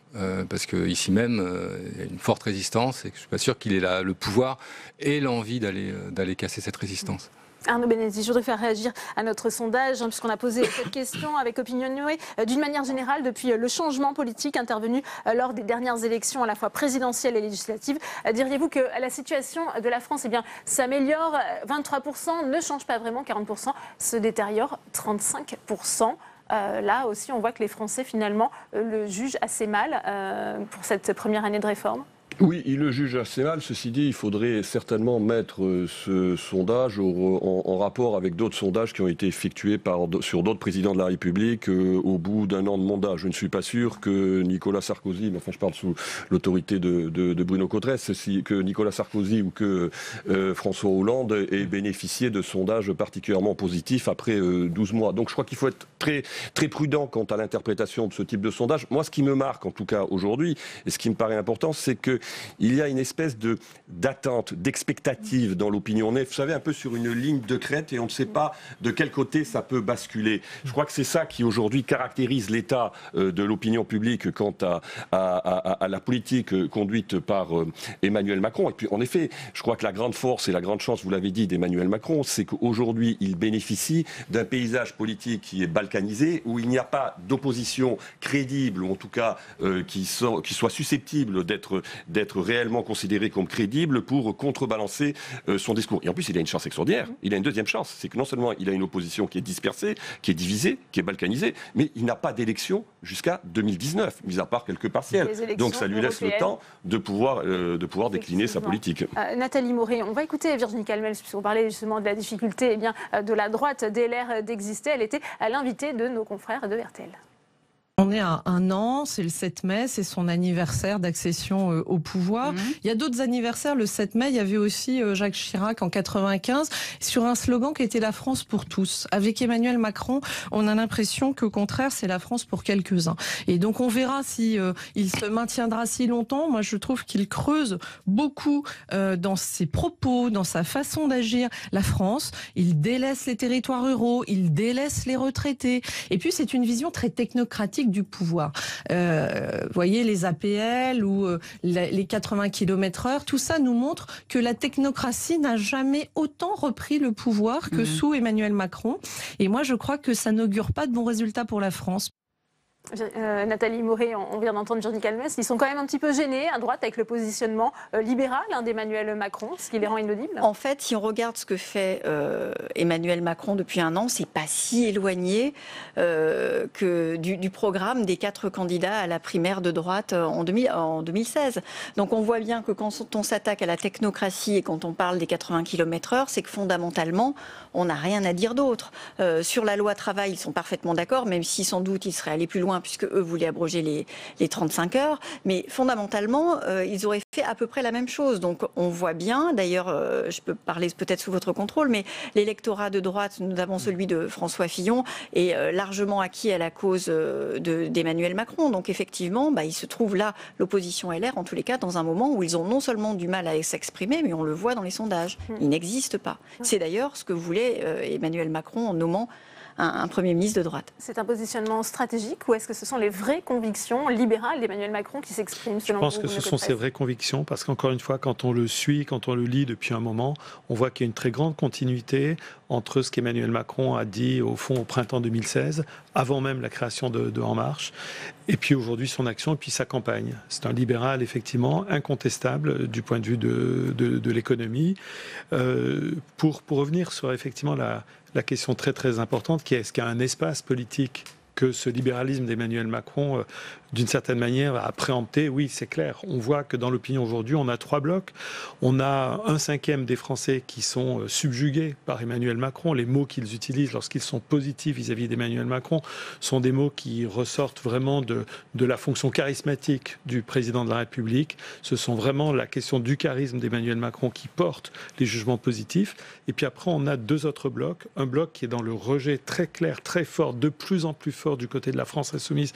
parce qu'ici même, il y a une forte résistance, et que je ne suis pas sûr qu'il ait le pouvoir et l'envie d'aller casser cette résistance. Arnaud Benedetti, je voudrais faire réagir à notre sondage, puisqu'on a posé cette question avec Opinionway. D'une manière générale, depuis le changement politique intervenu lors des dernières élections, à la fois présidentielles et législatives, diriez-vous que la situation de la France s'améliore? 23% ne change pas vraiment, 40% se détériore, 35%. Là aussi, on voit que les Français, finalement, le jugent assez mal pour cette première année de réforme. Oui, il le juge assez mal. Ceci dit, il faudrait certainement mettre ce sondage en rapport avec d'autres sondages qui ont été effectués sur d'autres présidents de la République au bout d'un an de mandat. Je ne suis pas sûr que Nicolas Sarkozy, mais enfin je parle sous l'autorité de Bruno Cotresse, que Nicolas Sarkozy ou que François Hollande aient bénéficié de sondages particulièrement positifs après 12 mois. Donc je crois qu'il faut être très, très prudent quant à l'interprétation de ce type de sondage. Moi, ce qui me marque en tout cas aujourd'hui, et ce qui me paraît important, c'est que il y a une espèce d'attente, d'expectative dans l'opinion. On est, vous savez, un peu sur une ligne de crête et on ne sait pas de quel côté ça peut basculer. Je crois que c'est ça qui aujourd'hui caractérise l'état de l'opinion publique quant à la politique conduite par Emmanuel Macron. Et puis, en effet, je crois que la grande force et la grande chance, vous l'avez dit, d'Emmanuel Macron, c'est qu'aujourd'hui, il bénéficie d'un paysage politique qui est balkanisé, où il n'y a pas d'opposition crédible, ou en tout cas qui soit susceptible d'être réellement considéré comme crédible pour contrebalancer son discours. Et en plus, il a une chance extraordinaire. Il a une deuxième chance. C'est que non seulement il a une opposition qui est dispersée, qui est divisée, qui est balkanisée, mais il n'a pas d'élection jusqu'à 2019, mis à part quelques partiels. Donc ça lui laisse le temps de pouvoir décliner sa politique. Nathalie Mauret, on va écouter Virginie Calmels, puisqu'on parlait justement de la difficulté de la droite DLR d'exister. Elle était à l'invité de nos confrères de RTL. On est à un an, c'est le 7 mai, c'est son anniversaire d'accession au pouvoir. Il y a d'autres anniversaires. Le 7 mai, il y avait aussi Jacques Chirac en 95 sur un slogan qui était la France pour tous. Avec Emmanuel Macron, on a l'impression qu'au contraire, c'est la France pour quelques-uns. Et donc on verra si il se maintiendra si longtemps. Moi, je trouve qu'il creuse beaucoup dans ses propos, dans sa façon d'agir. La France, il délaisse les territoires ruraux, il délaisse les retraités. Et puis c'est une vision très technocratique du pouvoir. Vous voyez, les APL ou les 80 km/h, tout ça nous montre que la technocratie n'a jamais autant repris le pouvoir que sous Emmanuel Macron. Et moi, je crois que ça n'augure pas de bons résultats pour la France. Nathalie Mauret, on vient d'entendre Virginie Calmels, ils sont quand même un petit peu gênés à droite avec le positionnement libéral d'Emmanuel Macron, ce qui les rend inaudibles. En fait, si on regarde ce que fait Emmanuel Macron depuis un an, c'est pas si éloigné que du programme des 4 candidats à la primaire de droite en 2016. Donc on voit bien que quand on s'attaque à la technocratie et quand on parle des 80 km/h, c'est que fondamentalement, on n'a rien à dire d'autre. Sur la loi travail, ils sont parfaitement d'accord, même si sans doute ils seraient allés plus loin puisque eux voulaient abroger les 35 heures. Mais fondamentalement, ils auraient fait à peu près la même chose. Donc on voit bien, d'ailleurs, je peux parler peut-être sous votre contrôle, mais l'électorat de droite, notamment celui de François Fillon, est largement acquis à la cause d'Emmanuel Macron. Donc effectivement, il se trouve là, l'opposition LR, en tous les cas, dans un moment où ils ont non seulement du mal à s'exprimer, mais on le voit dans les sondages. Ils n'existent pas. C'est d'ailleurs ce que voulait Emmanuel Macron en nommant un Premier ministre de droite. C'est un positionnement stratégique ou est-ce que ce sont les vraies convictions libérales d'Emmanuel Macron qui s'expriment selon vous? Je pense que ce sont ses vraies convictions parce qu'encore une fois, quand on le suit, quand on le lit depuis un moment, on voit qu'il y a une très grande continuité entre ce qu'Emmanuel Macron a dit au fond au printemps 2016, avant même la création de En Marche, et puis aujourd'hui son action et puis sa campagne. C'est un libéral effectivement incontestable du point de vue de l'économie. Pour revenir sur effectivement la question très très importante qui est est-ce qu'il y a un espace politique que ce libéralisme d'Emmanuel Macron d'une certaine manière, à préempter. Oui, c'est clair. On voit que dans l'opinion aujourd'hui, on a 3 blocs. On a 1/5 des Français qui sont subjugués par Emmanuel Macron. Les mots qu'ils utilisent lorsqu'ils sont positifs vis-à-vis d'Emmanuel Macron sont des mots qui ressortent vraiment de la fonction charismatique du président de la République. Ce sont vraiment la question du charisme d'Emmanuel Macron qui porte les jugements positifs. Et puis après, on a 2 autres blocs. Un bloc qui est dans le rejet très clair, très fort, de plus en plus fort du côté de la France insoumise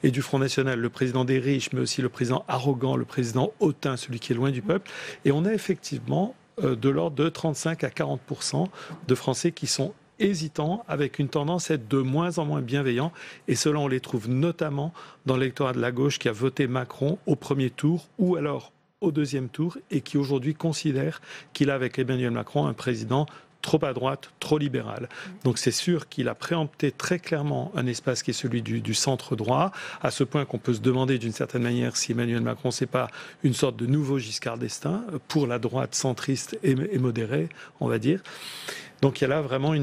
et du Front National, le président des riches, mais aussi le président arrogant, le président hautain, celui qui est loin du peuple. Et on a effectivement de l'ordre de 35 à 40% de Français qui sont hésitants, avec une tendance à être de moins en moins bienveillants. Et cela, on les trouve notamment dans l'électorat de la gauche qui a voté Macron au premier tour ou alors au deuxième tour et qui aujourd'hui considère qu'il a avec Emmanuel Macron un président trop à droite, trop libéral. Donc c'est sûr qu'il a préempté très clairement un espace qui est celui du centre droit, à ce point qu'on peut se demander d'une certaine manière si Emmanuel Macron, c'est pas une sorte de nouveau Giscard d'Estaing pour la droite centriste et modérée, on va dire. Donc il y a là vraiment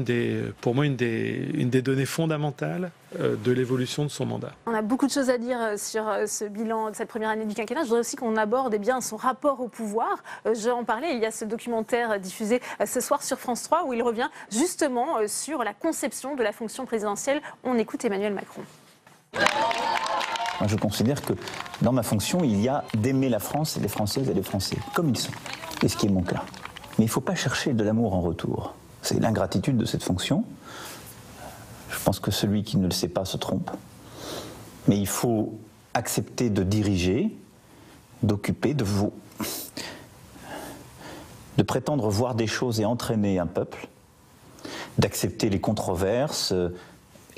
pour moi une des données fondamentales de l'évolution de son mandat. On a beaucoup de choses à dire sur ce bilan de cette première année du quinquennat. Je voudrais aussi qu'on aborde bien son rapport au pouvoir. J'en parlais, il y a ce documentaire diffusé ce soir sur France 3 où il revient justement sur la conception de la fonction présidentielle. On écoute Emmanuel Macron. Moi, je considère que dans ma fonction, il y a d'aimer la France et les Françaises et les Français, comme ils sont, et ce qui est mon cas. Mais il ne faut pas chercher de l'amour en retour. C'est l'ingratitude de cette fonction. Je pense que celui qui ne le sait pas se trompe. Mais il faut accepter de diriger, d'occuper, de prétendre voir des choses et entraîner un peuple, d'accepter les controverses,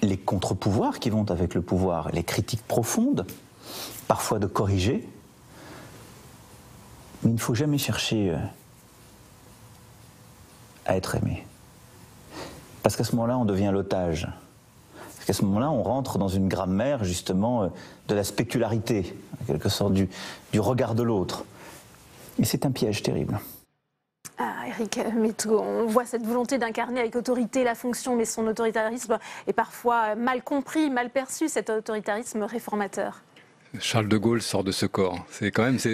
les contre-pouvoirs qui vont avec le pouvoir, les critiques profondes, parfois de corriger. Mais il ne faut jamais chercher à être aimé. Parce qu'à ce moment-là, on devient l'otage. Parce qu'à ce moment-là, on rentre dans une grammaire, justement, de la spécularité, en quelque sorte, du regard de l'autre. Et c'est un piège terrible. Ah, Éric Meytaut, on voit cette volonté d'incarner avec autorité la fonction, mais son autoritarisme est parfois mal compris, mal perçu, cet autoritarisme réformateur. Charles de Gaulle sort de ce corps. C'est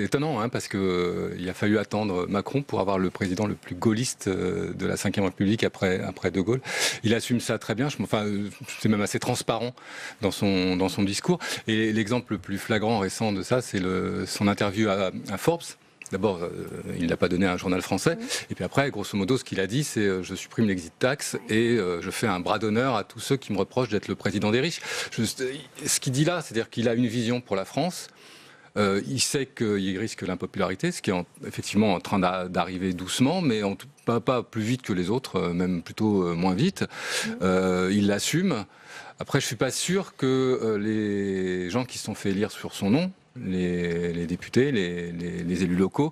étonnant, hein, parce qu'il a fallu attendre Macron pour avoir le président le plus gaulliste de la Ve République après de Gaulle. Il assume ça très bien. C'est même assez transparent dans son discours. Et l'exemple le plus flagrant récent de ça, c'est son interview à Forbes. D'abord, il ne l'a pas donné à un journal français. Et puis après, grosso modo, ce qu'il a dit, c'est je supprime l'exit tax et je fais un bras d'honneur à tous ceux qui me reprochent d'être le président des riches. Ce qu'il dit là, c'est-à-dire qu'il a une vision pour la France. Il sait qu'il risque l'impopularité, ce qui est effectivement en train d'arriver doucement, mais pas plus vite que les autres, même plutôt moins vite. Il l'assume. Après, je ne suis pas sûr que les gens qui se sont fait élire sur son nom, les députés, les élus locaux,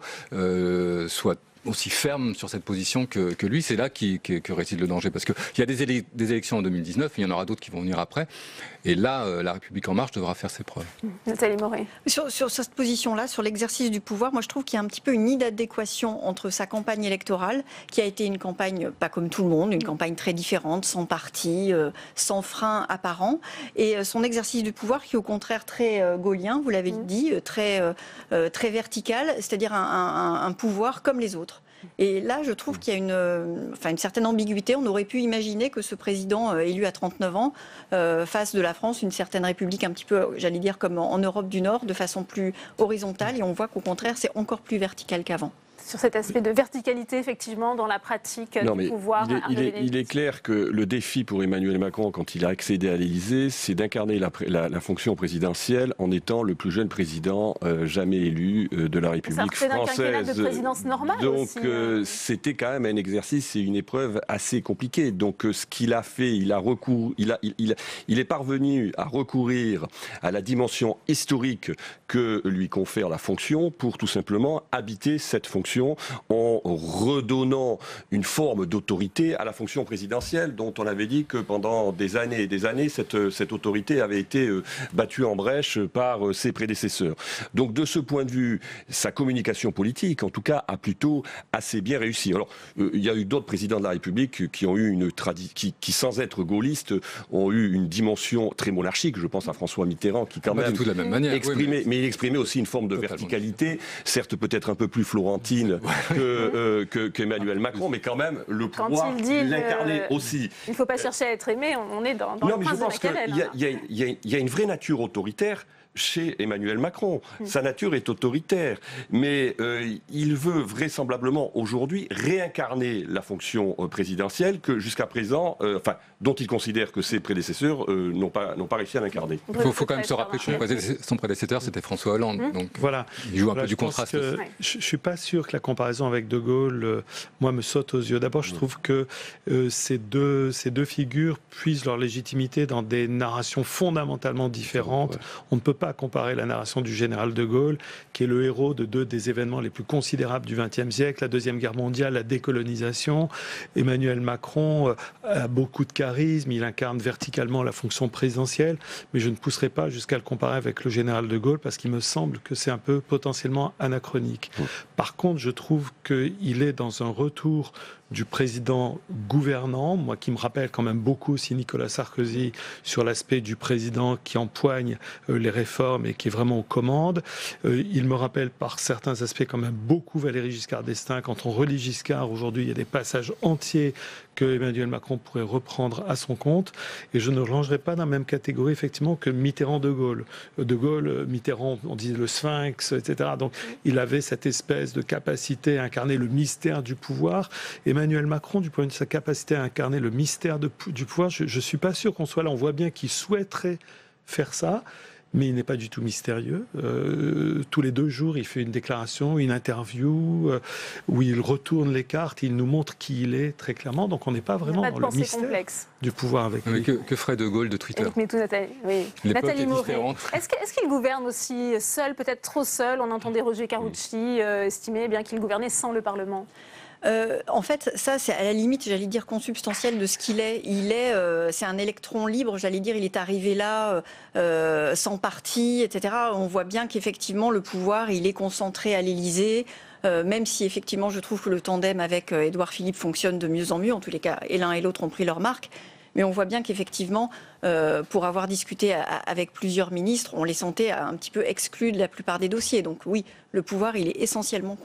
soient aussi fermes sur cette position que lui. C'est là que réside le danger. Parce qu'il y a des élections en 2019, il y en aura d'autres qui vont venir après. Et là, la République En Marche devra faire ses preuves. Nathalie Morey. Sur cette position-là, sur l'exercice du pouvoir, moi je trouve qu'il y a un petit peu une inadéquation entre sa campagne électorale, qui a été une campagne pas comme tout le monde, une campagne très différente, sans parti, sans frein apparent, et son exercice du pouvoir qui est au contraire très gaullien, vous l'avez dit, très vertical, c'est-à-dire un pouvoir comme les autres. Et là, je trouve qu'il y a une certaine ambiguïté. On aurait pu imaginer que ce président élu à 39 ans fasse de la France une certaine république un petit peu, j'allais dire, comme en Europe du Nord, de façon plus horizontale. Et on voit qu'au contraire, c'est encore plus vertical qu'avant. Sur cet aspect de verticalité, effectivement, dans la pratique du pouvoir. Il est clair que le défi pour Emmanuel Macron, quand il a accédé à l'Élysée, c'est d'incarner la fonction présidentielle en étant le plus jeune président jamais élu de la République française. C'est un quinquennat de présidence normale. Donc aussi, c'était quand même un exercice et une épreuve assez compliquée. Donc ce qu'il a fait, il est parvenu à recourir à la dimension historique que lui confère la fonction pour tout simplement habiter cette fonction fonction en redonnant une forme d'autorité à la fonction présidentielle dont on avait dit que pendant des années et des années, cette autorité avait été battue en brèche par ses prédécesseurs. Donc de ce point de vue, sa communication politique, en tout cas, a plutôt assez bien réussi. Alors, il y a eu d'autres présidents de la République qui ont eu une tradition, qui sans être gaullistes, ont eu une dimension très monarchique. Je pense à François Mitterrand, qui quand même de la même manière, exprimait, mais il exprimait aussi une forme de verticalité, certes peut-être un peu plus florentine qu'Emmanuel Macron, mais quand même le pouvoir l'incarnait aussi. Il ne faut pas chercher à être aimé, on est dans le prince de Machiavel. Il y a une vraie nature autoritaire chez Emmanuel Macron. Sa nature est autoritaire, mais il veut vraisemblablement aujourd'hui réincarner la fonction présidentielle que jusqu'à présent, dont il considère que ses prédécesseurs n'ont pas réussi à l'incarner. Il faut quand même se rappeler que son prédécesseur, c'était François Hollande. Donc voilà. Il joue un peu du contraste. Je ne suis pas sûr que la comparaison avec De Gaulle, moi, me saute aux yeux. D'abord, je trouve que ces deux figures puisent leur légitimité dans des narrations fondamentalement différentes. On ne peut pas comparer la narration du général de Gaulle, qui est le héros de deux des événements les plus considérables du XXe siècle, la Deuxième Guerre mondiale, la décolonisation. Emmanuel Macron a beaucoup de charisme, il incarne verticalement la fonction présidentielle, mais je ne pousserai pas jusqu'à le comparer avec le général de Gaulle, parce qu'il me semble que c'est un peu potentiellement anachronique. Par contre, je trouve qu'il est dans un retour du président gouvernant, moi qui me rappelle quand même beaucoup aussi Nicolas Sarkozy sur l'aspect du président qui empoigne les réformes et qui est vraiment aux commandes. Il me rappelle par certains aspects quand même beaucoup Valéry Giscard d'Estaing. Quand on relit Giscard, aujourd'hui, il y a des passages entiers que Emmanuel Macron pourrait reprendre à son compte. Et je ne le rangerai pas dans la même catégorie, effectivement, que Mitterrand-De Gaulle. De Gaulle, Mitterrand, on disait le sphinx, etc. Donc, il avait cette espèce de capacité à incarner le mystère du pouvoir. Emmanuel Macron, du point de vue de sa capacité à incarner le mystère du pouvoir, je ne suis pas sûr qu'on soit là. On voit bien qu'il souhaiterait faire ça, mais il n'est pas du tout mystérieux. Tous les 2 jours, il fait une déclaration, une interview, où il retourne les cartes, il nous montre qui il est très clairement. Donc on n'est pas vraiment dans le mystère du pouvoir avec lui. Que ferait De Gaulle de Twitter? Nathalie Moret, est-ce qu'il gouverne aussi seul, peut-être trop seul? On entendait Roger Carucci estimer bien qu'il gouvernait sans le Parlement. En fait, ça, c'est à la limite, j'allais dire, consubstantiel de ce qu'il est. C'est un électron libre, j'allais dire, il est arrivé là sans parti, etc. On voit bien qu'effectivement, le pouvoir, il est concentré à l'Élysée. Même si effectivement, je trouve que le tandem avec Édouard Philippe fonctionne de mieux en mieux. En tous les cas, et l'un et l'autre ont pris leur marque. Mais on voit bien qu'effectivement, pour avoir discuté avec plusieurs ministres, on les sentait un petit peu exclus de la plupart des dossiers. Donc oui, le pouvoir, il est essentiellement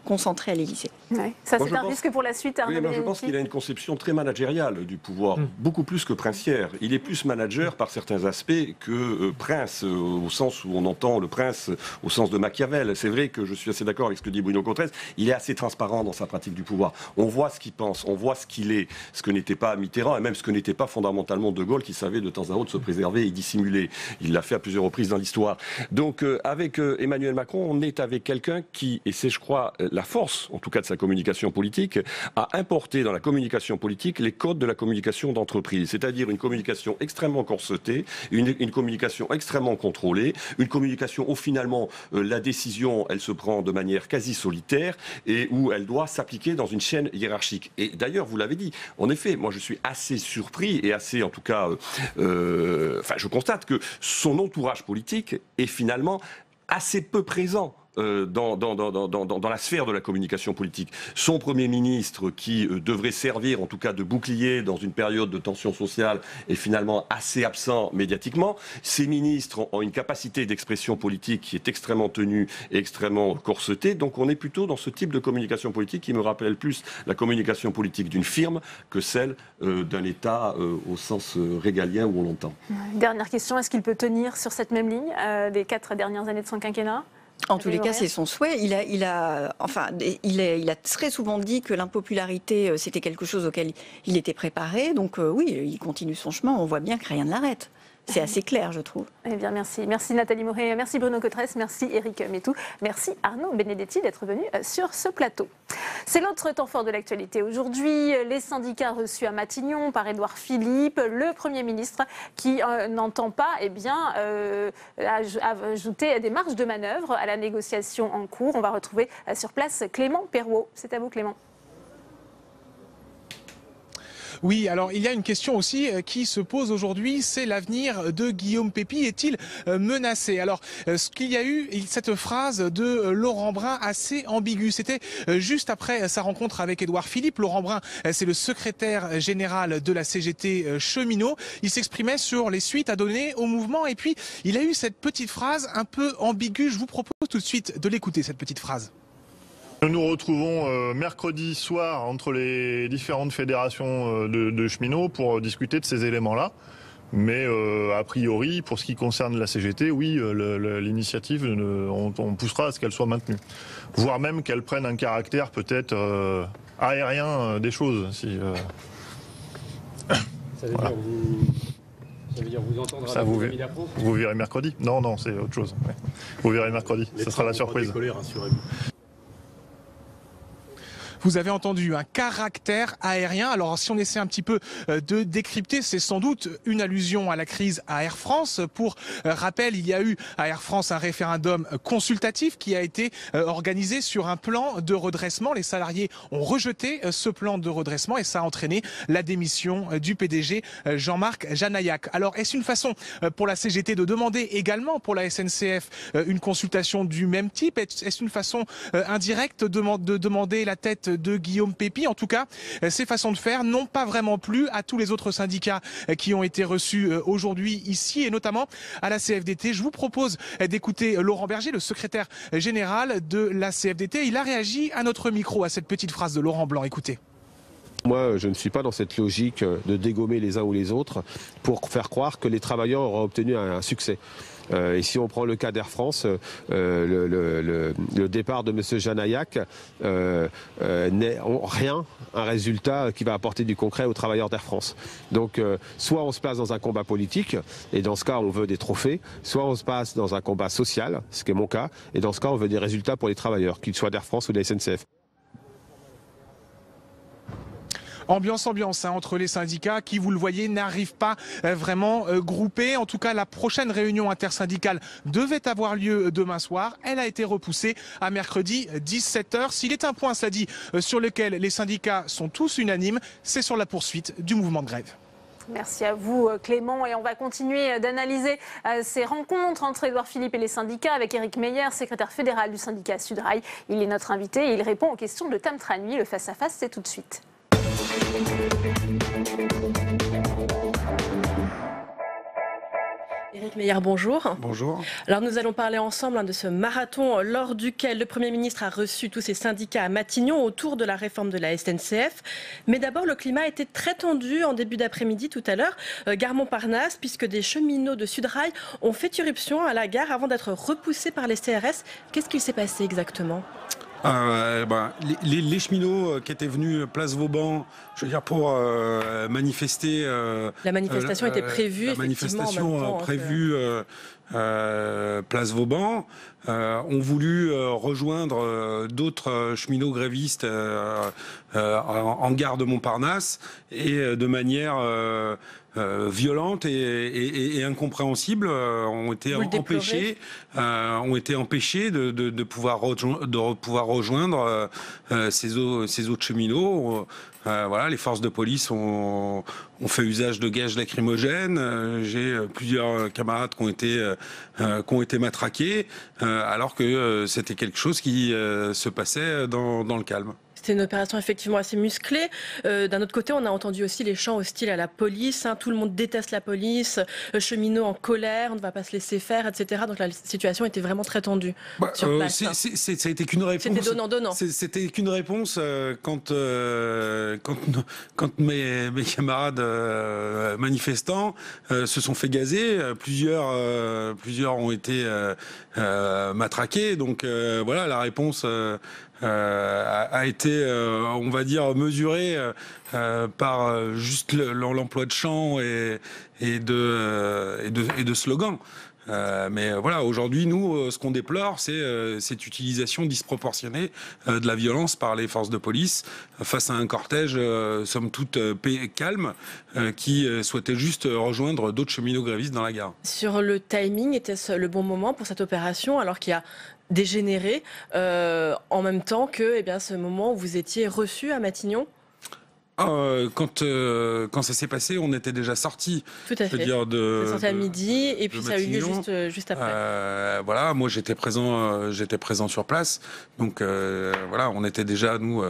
concentré à l'Élysée. Ouais. Ça, c'est un risque pour la suite. Oui, moi, je pense qu'il a une conception très managériale du pouvoir, beaucoup plus que princière. Il est plus manager par certains aspects que prince, au sens où on entend le prince au sens de Machiavel. C'est vrai que je suis assez d'accord avec ce que dit Bruno Cotrez. Il est assez transparent dans sa pratique du pouvoir. On voit ce qu'il pense, on voit ce qu'il est, ce que n'était pas Mitterrand, et même ce que n'était pas fondamentalement De Gaulle, qui savait de temps à autre se préserver et dissimuler. Il l'a fait à plusieurs reprises dans l'histoire. Donc avec Emmanuel Macron, on est avec quelqu'un qui, et c'est je crois la force en tout cas de sa communication politique, a importé dans la communication politique les codes de la communication d'entreprise, c'est-à-dire une communication extrêmement corsetée, une communication extrêmement contrôlée, une communication où finalement la décision elle se prend de manière quasi solitaire et où elle doit s'appliquer dans une chaîne hiérarchique. Et d'ailleurs vous l'avez dit, en effet, moi je suis assez surpris et assez en tout cas je constate que son entourage politique est finalement assez peu présent dans la sphère de la communication politique. Son Premier ministre, qui devrait servir en tout cas de bouclier dans une période de tension sociale, est finalement assez absent médiatiquement. Ces ministres ont une capacité d'expression politique qui est extrêmement tenue et extrêmement corsetée. Donc on est plutôt dans ce type de communication politique qui me rappelle plus la communication politique d'une firme que celle d'un État au sens régalien où on l'entend. Dernière question, est-ce qu'il peut tenir sur cette même ligne des 4 dernières années de son quinquennat ? En tous les cas, c'est son souhait. Il a très souvent dit que l'impopularité, c'était quelque chose auquel il était préparé. Donc oui, il continue son chemin. On voit bien que rien ne l'arrête. C'est assez clair, je trouve. Eh bien, merci. Merci Nathalie Moret, merci Bruno Cotresse, merci Éric Métou, merci Arnaud Benedetti d'être venu sur ce plateau. C'est l'autre temps fort de l'actualité. Aujourd'hui, les syndicats reçus à Matignon par Édouard Philippe, le Premier ministre qui n'entend pas ajouter des marges de manœuvre à la négociation en cours. On va retrouver sur place Clément Perrault. C'est à vous Clément. Oui, alors il y a une question aussi qui se pose aujourd'hui, c'est l'avenir de Guillaume Pepy. Est-il menacé? Alors, ce qu'il y a eu, cette phrase de Laurent Brun assez ambiguë, c'était juste après sa rencontre avec Édouard Philippe. Laurent Brun, c'est le secrétaire général de la CGT cheminot. Il s'exprimait sur les suites à donner au mouvement et puis il a eu cette petite phrase un peu ambiguë. Je vous propose tout de suite de l'écouter, cette petite phrase. Nous nous retrouvons mercredi soir entre les différentes fédérations de cheminots pour discuter de ces éléments-là. Mais a priori, pour ce qui concerne la CGT, oui, l'initiative, on poussera à ce qu'elle soit maintenue. Voire même qu'elle prenne un caractère peut-être aérien des choses. Si, ça veut voilà. dire vous entendre ça, vous verrez mercredi. Non, c'est autre chose. Ouais. Vous verrez mercredi, ce sera la surprise. Décoller, rassurez-vous. Vous avez entendu un caractère aérien. Alors si on essaie un petit peu de décrypter, c'est sans doute une allusion à la crise à Air France. Pour rappel, il y a eu à Air France un référendum consultatif qui a été organisé sur un plan de redressement. Les salariés ont rejeté ce plan de redressement et ça a entraîné la démission du PDG Jean-Marc Janaillac. Alors est-ce une façon pour la CGT de demander également pour la SNCF une consultation du même type? Est-ce une façon indirecte de demander la tête de Guillaume Pepy? En tout cas, ces façons de faire n'ont pas vraiment plu à tous les autres syndicats qui ont été reçus aujourd'hui ici et notamment à la CFDT. Je vous propose d'écouter Laurent Berger, le secrétaire général de la CFDT. Il a réagi à notre micro à cette petite phrase de Laurent Blanc. Écoutez. Moi, je ne suis pas dans cette logique de dégommer les uns ou les autres pour faire croire que les travailleurs auraient obtenu un succès. Et si on prend le cas d'Air France, le départ de M. Janaillac n'est en rien un résultat qui va apporter du concret aux travailleurs d'Air France. Donc, soit on se place dans un combat politique, et dans ce cas, on veut des trophées, soit on se passe dans un combat social, ce qui est mon cas, et dans ce cas, on veut des résultats pour les travailleurs, qu'ils soient d'Air France ou de la SNCF. Ambiance entre les syndicats qui, vous le voyez, n'arrivent pas vraiment groupés. En tout cas, la prochaine réunion intersyndicale devait avoir lieu demain soir. Elle a été repoussée à mercredi 17h. S'il est un point, cela dit, sur lequel les syndicats sont tous unanimes, c'est sur la poursuite du mouvement de grève. Merci à vous Clément et on va continuer d'analyser ces rencontres entre Édouard Philippe et les syndicats avec Éric Meyer, secrétaire fédéral du syndicat Sudrail. Il est notre invité et il répond aux questions de Tam Tranui. Le face-à-face, c'est tout de suite. Éric Meyer, bonjour. Bonjour. Alors nous allons parler ensemble de ce marathon lors duquel le Premier ministre a reçu tous ses syndicats à Matignon autour de la réforme de la SNCF. Mais d'abord, le climat était très tendu en début d'après-midi tout à l'heure, gare Montparnasse, puisque des cheminots de Sudrail ont fait irruption à la gare avant d'être repoussés par les CRS. Qu'est-ce qui s'est passé exactement ? Les cheminots qui étaient venus place Vauban, je veux dire pour manifester. La manifestation était prévue. La manifestation prévue place Vauban ont voulu rejoindre d'autres cheminots grévistes en gare de Montparnasse et de manière violente et incompréhensible ont été empêchés de pouvoir rejoindre ces autres cheminots. Voilà, les forces de police ont fait usage de gaz lacrymogènes. J'ai plusieurs camarades qui ont été matraqués, alors que c'était quelque chose qui se passait dans le calme. C'était une opération effectivement assez musclée. D'un autre côté, on a entendu aussi les chants hostiles à la police. Tout le monde déteste la police, cheminots en colère, on ne va pas se laisser faire, etc. Donc la situation était vraiment très tendue sur place. Ça a été qu'une réponse. C'était donnant-donnant. C'était qu'une réponse quand mes camarades manifestants se sont fait gazer. Plusieurs ont été matraqués. Donc voilà, la réponse a été, on va dire, mesuré par juste l'emploi de chants et de slogans. Mais voilà, aujourd'hui, nous, ce qu'on déplore, c'est cette utilisation disproportionnée de la violence par les forces de police face à un cortège, somme toute, calme, qui souhaitait juste rejoindre d'autres cheminots grévistes dans la gare. Sur le timing, était-ce le bon moment pour cette opération, alors qu'il y a dégénéré en même temps que ce moment où vous étiez reçu à Matignon? Quand ça s'est passé, on était déjà sortis. Tout à fait. C'est sorti à midi et puis ça a eu lieu juste après. Voilà, moi j'étais présent sur place. Donc voilà, on était déjà nous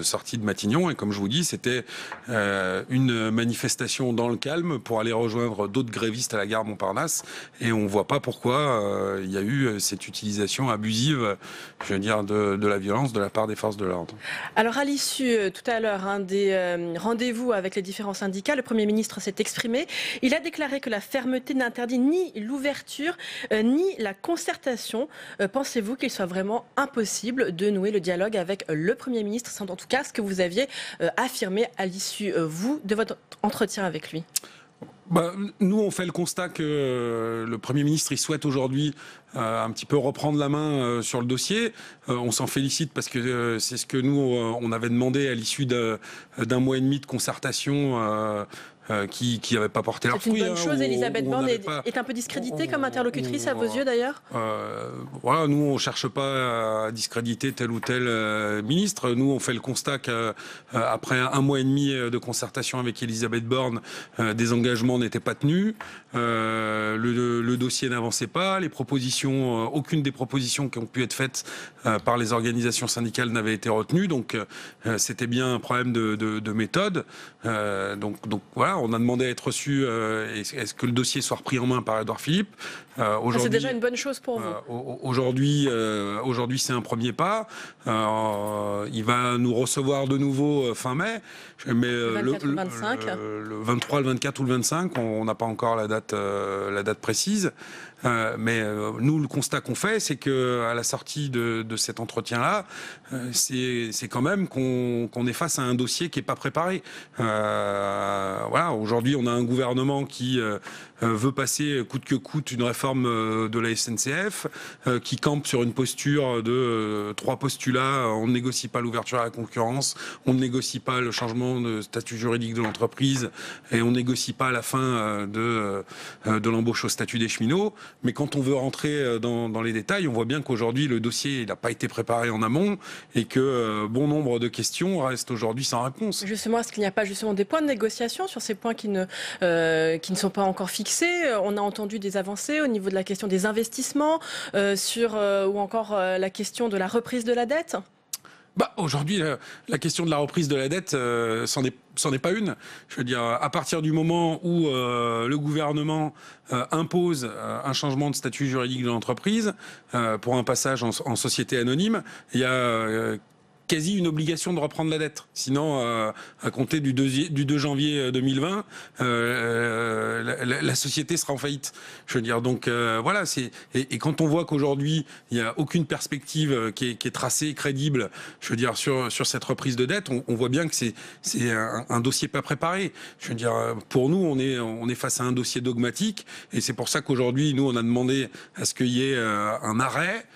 sortis de Matignon et comme je vous dis, c'était une manifestation dans le calme pour aller rejoindre d'autres grévistes à la gare Montparnasse et on voit pas pourquoi il y a eu cette utilisation abusive, je veux dire, de la violence de la part des forces de l'ordre. Alors à l'issue tout à l'heure des rendez-vous avec les différents syndicats, le Premier ministre s'est exprimé. Il a déclaré que la fermeté n'interdit ni l'ouverture ni la concertation. Pensez-vous qu'il soit vraiment impossible de nouer le dialogue avec le Premier ministre? C'est en tout cas ce que vous aviez affirmé à l'issue, vous, de votre entretien avec lui. Nous, on fait le constat que le Premier ministre, il souhaite aujourd'hui un petit peu reprendre la main sur le dossier. On s'en félicite parce que c'est ce que nous, on avait demandé à l'issue d'un mois et demi de concertation qui n'avaient pas porté leurs fruits. C'est une bonne chose. Elisabeth Borne est un peu discréditée comme interlocutrice à vos yeux d'ailleurs? Voilà, nous on ne cherche pas à discréditer tel ou tel ministre. Nous on fait le constat qu'après un mois et demi de concertation avec Elisabeth Borne, des engagements n'étaient pas tenus, le dossier n'avançait pas, les propositions, aucune des propositions qui ont pu être faites par les organisations syndicales n'avait été retenue. Donc c'était bien un problème de méthode. Donc voilà. On a demandé à être reçu, est-ce que le dossier soit repris en main par Édouard Philippe. C'est déjà une bonne chose pour vous. Aujourd'hui, c'est un premier pas. Il va nous recevoir de nouveau fin mai. Mais le 23, le 24 ou le 25, on n'a pas encore la date précise. Mais nous, le constat qu'on fait, c'est qu'à la sortie de cet entretien-là, c'est quand même qu'on est face à un dossier qui n'est pas préparé. Voilà, aujourd'hui, on a un gouvernement qui veut passer coûte que coûte une réforme de la SNCF, qui campe sur une posture de 3 postulats. On ne négocie pas l'ouverture à la concurrence, on ne négocie pas le changement de statut juridique de l'entreprise et on ne négocie pas la fin de l'embauche au statut des cheminots. Mais quand on veut rentrer dans les détails, on voit bien qu'aujourd'hui, le dossier n'a pas été préparé en amont et que bon nombre de questions restent aujourd'hui sans réponse. Justement, est-ce qu'il n'y a pas justement des points de négociation sur ces points qui ne sont pas encore fixés? On a entendu des avancées au niveau de la question des investissements, ou encore la question de la reprise de la dette. Aujourd'hui, la question de la reprise de la dette, c'en est pas une. Je veux dire, à partir du moment où le gouvernement impose un changement de statut juridique de l'entreprise pour un passage en société anonyme, il y a quasi une obligation de reprendre la dette. Sinon, à compter du 2 janvier 2020, la société sera en faillite. Je veux dire, donc voilà. Et quand on voit qu'aujourd'hui, il n'y a aucune perspective qui est tracée, crédible, je veux dire, sur cette reprise de dette, on voit bien que c'est un dossier pas préparé. Je veux dire, pour nous, on est face à un dossier dogmatique, et c'est pour ça qu'aujourd'hui, nous, on a demandé à ce qu'il y ait un arrêt.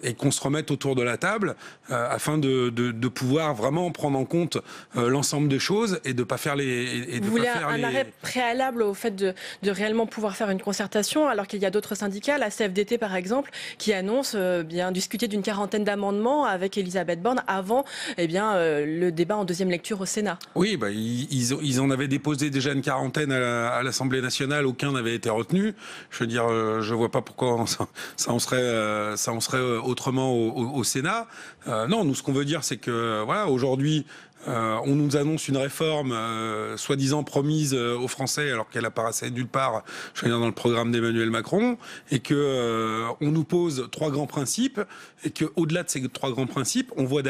Et qu'on se remette autour de la table afin de pouvoir vraiment prendre en compte l'ensemble des choses et de ne pas faire les... Vous voulez un arrêt préalable au fait de réellement pouvoir faire une concertation, alors qu'il y a d'autres syndicats, la CFDT par exemple, qui annonce bien discuter d'une 40aine d'amendements avec Elisabeth Borne avant le débat en deuxième lecture au Sénat. Oui, ils en avaient déposé déjà une 40aine à l'Assemblée nationale, aucun n'avait été retenu. Je veux dire, je ne vois pas pourquoi ça en serait autrement au Sénat. Non, nous, ce qu'on veut dire, c'est que voilà, aujourd'hui, on nous annonce une réforme soi-disant promise aux Français alors qu'elle apparaissait nulle part, je veux dire, dans le programme d'Emmanuel Macron, et que on nous pose 3 grands principes, et qu'au-delà de ces 3 grands principes, on voit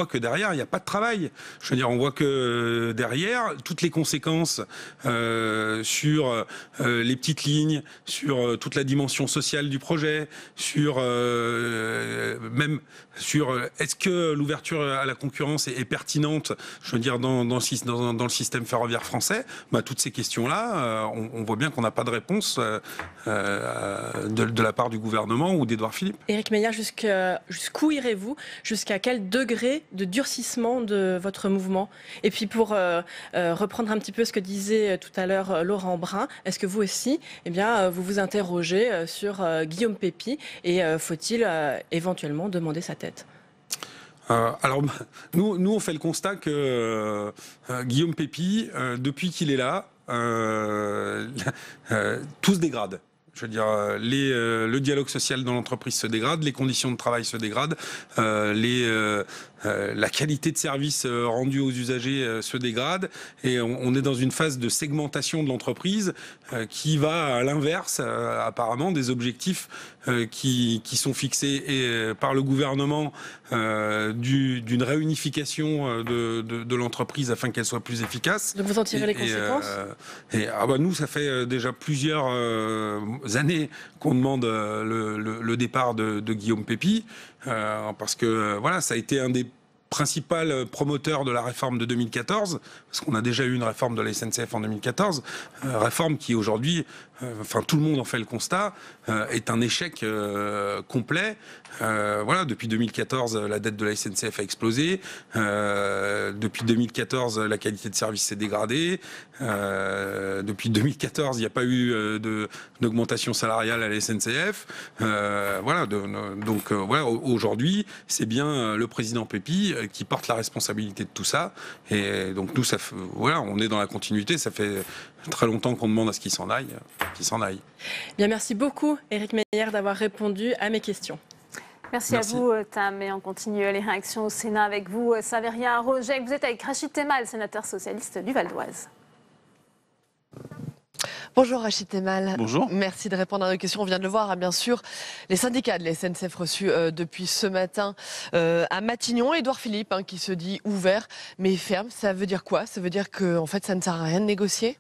que derrière, il n'y a pas de travail. Je veux dire, on voit que derrière, toutes les conséquences sur les petites lignes, sur toute la dimension sociale du projet, sur même sur est-ce que l'ouverture à la concurrence est pertinente, je veux dire, dans le système ferroviaire français, toutes ces questions-là, on voit bien qu'on n'a pas de réponse de la part du gouvernement ou d'Édouard Philippe. Éric Meyer, jusqu'où irez-vous? Jusqu'à quel degré de durcissement de votre mouvement? Et puis pour reprendre un petit peu ce que disait tout à l'heure Laurent Brun, est-ce que vous aussi, vous vous interrogez sur Guillaume Pépi et faut-il éventuellement demander sa tête? Alors, nous, on fait le constat que Guillaume Pépi, depuis qu'il est là, tout se dégrade. Je veux dire, le dialogue social dans l'entreprise se dégrade, les conditions de travail se dégradent, la qualité de service rendue aux usagers se dégrade, et on est dans une phase de segmentation de l'entreprise qui va à l'inverse, apparemment, des objectifs qui sont fixés par le gouvernement d'une réunification de l'entreprise afin qu'elle soit plus efficace. Donc vous en tirez les conséquences? Nous, ça fait déjà plusieurs années qu'on demande le départ de Guillaume Pépi, parce que ça a été un des principal promoteur de la réforme de 2014, parce qu'on a déjà eu une réforme de la SNCF en 2014, réforme qui aujourd'hui, tout le monde en fait le constat, est un échec complet. Depuis 2014, la dette de la SNCF a explosé. Depuis 2014, la qualité de service s'est dégradée. Depuis 2014, il n'y a pas eu d'augmentation salariale à la SNCF. Aujourd'hui, c'est bien le président Pépi qui porte la responsabilité de tout ça. Et donc nous, on est dans la continuité. Ça fait très longtemps qu'on demande à ce qu'il s'en aille. Bien, merci beaucoup, Éric Meyer, d'avoir répondu à mes questions. Merci à vous, Tam. Et on continue les réactions au Sénat avec vous, Saveria Rojek. Vous êtes avec Rachid Temal, sénateur socialiste du Val d'Oise. Bonjour Rachid Temal. Bonjour. Merci de répondre à nos questions. On vient de le voir, bien sûr, les syndicats de la SNCF reçus depuis ce matin à Matignon. Édouard Philippe qui se dit ouvert mais ferme. Ça veut dire quoi? Ça veut dire que fait, ça ne sert à rien de négocier?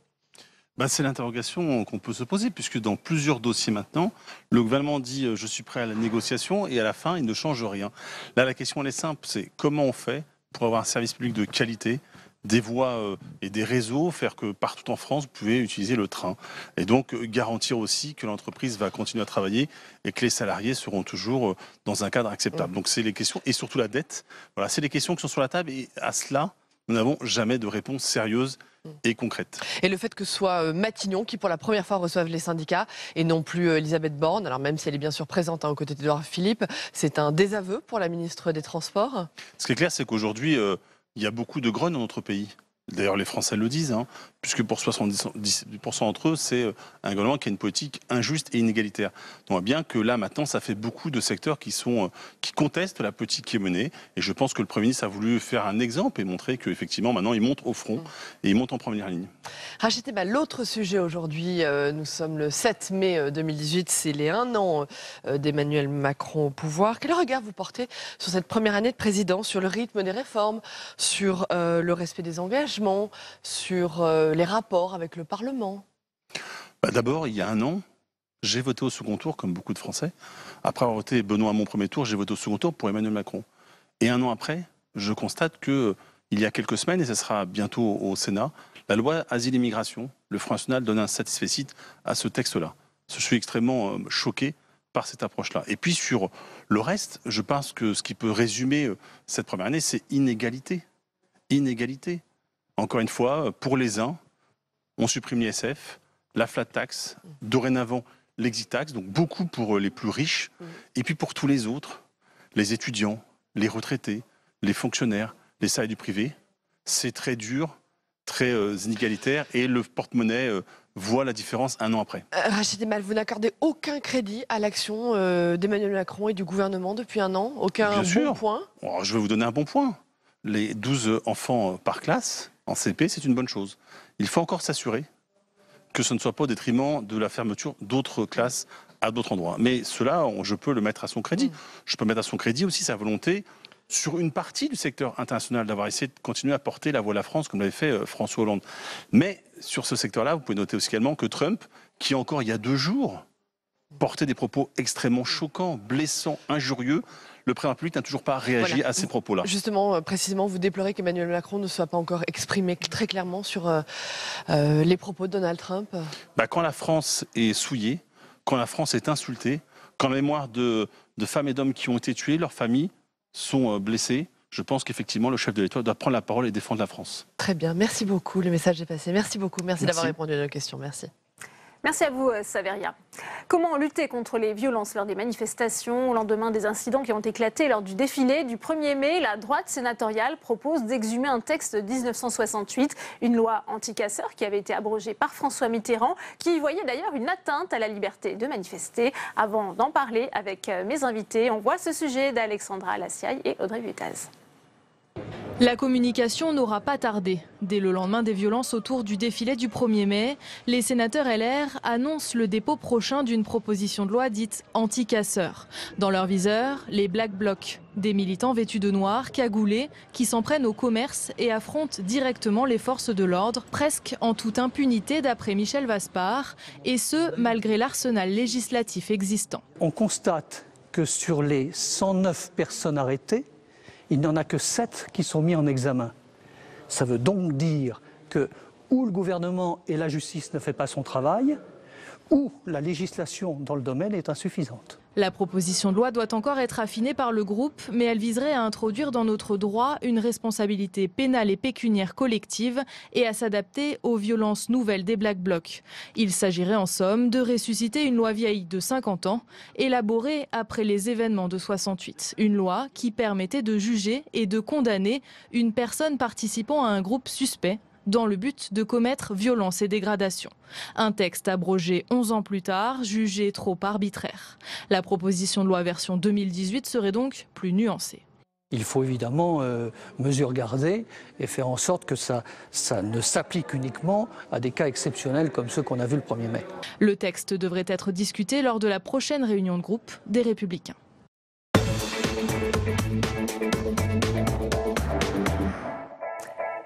C'est l'interrogation qu'on peut se poser, puisque dans plusieurs dossiers maintenant, le gouvernement dit je suis prêt à la négociation et à la fin, il ne change rien. Là, la question elle est simple, c'est comment on fait pour avoir un service public de qualité, des voies et des réseaux, faire que partout en France, vous pouvez utiliser le train. Et donc garantir aussi que l'entreprise va continuer à travailler et que les salariés seront toujours dans un cadre acceptable. Donc c'est les questions, et surtout la dette. Voilà, c'est les questions qui sont sur la table, et à cela, nous n'avons jamais de réponse sérieuse et concrète. Et le fait que ce soit Matignon qui, pour la première fois, reçoive les syndicats et non plus Elisabeth Borne, alors même si elle est bien sûr présente aux côtés d'Édouard Philippe, c'est un désaveu pour la ministre des Transports? Ce qui est clair, c'est qu'aujourd'hui, il y a beaucoup de grognes dans notre pays. D'ailleurs, les Français le disent, puisque pour 70% d'entre eux, c'est un gouvernement qui a une politique injuste et inégalitaire. On voit bien que là, maintenant, ça fait beaucoup de secteurs qui contestent la politique qui est menée. Et je pense que le Premier ministre a voulu faire un exemple et montrer qu'effectivement, maintenant, il monte au front et il monte en première ligne. Rachid Temal, l'autre sujet aujourd'hui, nous sommes le 7 mai 2018, c'est les 1 an d'Emmanuel Macron au pouvoir. Quel regard vous portez sur cette première année de présidence, sur le rythme des réformes, sur le respect des engagements, sur les rapports avec le Parlement? D'abord, il y a 1 an, j'ai voté au second tour, comme beaucoup de Français. Après avoir voté Benoît Hamon au premier tour, j'ai voté au second tour pour Emmanuel Macron. Et 1 an après, je constate qu'il y a quelques semaines, et ce sera bientôt au Sénat, la loi Asile et Migration, le Front National donne un satisfecit à ce texte-là. Je suis extrêmement choqué par cette approche-là. Et puis sur le reste, je pense que ce qui peut résumer cette première année, c'est inégalité. Inégalité. Encore une fois, pour les uns, on supprime l'ISF, la flat tax, dorénavant l'exit tax, donc beaucoup pour les plus riches, et puis pour tous les autres, les étudiants, les retraités, les fonctionnaires, les salariés du privé, c'est très dur, très inégalitaire, et le porte-monnaie voit la différence 1 an après. Rachid Temal, vous n'accordez aucun crédit à l'action d'Emmanuel Macron et du gouvernement depuis 1 an? Aucun bon point? Je vais vous donner un bon point. les 12 enfants par classe en CP, c'est une bonne chose. Il faut encore s'assurer que ce ne soit pas au détriment de la fermeture d'autres classes à d'autres endroits. Mais cela, je peux le mettre à son crédit. Je peux mettre à son crédit aussi sa volonté sur une partie du secteur international d'avoir essayé de continuer à porter la voix de la France comme l'avait fait François Hollande. Mais sur ce secteur-là, vous pouvez noter aussi également que Trump, qui encore il y a 2 jours portait des propos extrêmement choquants, blessants, injurieux, le président public n'a toujours pas réagi à ces propos-là. Justement, précisément, vous déplorez qu'Emmanuel Macron ne soit pas encore exprimé très clairement sur les propos de Donald Trump. Quand la France est souillée, quand la France est insultée, quand la mémoire de femmes et d'hommes qui ont été tués, leurs familles sont blessées, je pense qu'effectivement le chef de l'État doit prendre la parole et défendre la France. Très bien, merci beaucoup, le message est passé. Merci beaucoup, merci. D'avoir répondu à nos questions, merci. Merci à vous, Saveria. Comment lutter contre les violences lors des manifestations au lendemain des incidents qui ont éclaté lors du défilé du 1er mai? La droite sénatoriale propose d'exhumer un texte de 1968, une loi anti-casseurs qui avait été abrogée par François Mitterrand, qui voyait d'ailleurs une atteinte à la liberté de manifester. Avant d'en parler avec mes invités, on voit ce sujet d'Alexandra Lassiaille et Audrey Butaz. La communication n'aura pas tardé. Dès le lendemain des violences autour du défilé du 1er mai, les sénateurs LR annoncent le dépôt prochain d'une proposition de loi dite anti-casseurs. Dans leur viseur, les Black Blocs, des militants vêtus de noir, cagoulés, qui s'en prennent au commerce et affrontent directement les forces de l'ordre, presque en toute impunité d'après Michel Vaspart, et ce, malgré l'arsenal législatif existant. On constate que sur les 109 personnes arrêtées, il n'y en a que 7 qui sont mis en examen. Ça veut donc dire que ou le gouvernement et la justice ne font pas son travail, ou la législation dans le domaine est insuffisante. La proposition de loi doit encore être affinée par le groupe, mais elle viserait à introduire dans notre droit une responsabilité pénale et pécuniaire collective et à s'adapter aux violences nouvelles des Black Blocs. Il s'agirait en somme de ressusciter une loi vieille de 50 ans, élaborée après les événements de 68. Une loi qui permettait de juger et de condamner une personne participant à un groupe suspect dans le but de commettre violence et dégradation. Un texte abrogé 11 ans plus tard, jugé trop arbitraire. La proposition de loi version 2018 serait donc plus nuancée. Il faut évidemment mesure garder et faire en sorte que ça ne s'applique uniquement à des cas exceptionnels comme ceux qu'on a vus le 1er mai. Le texte devrait être discuté lors de la prochaine réunion de groupe des Républicains.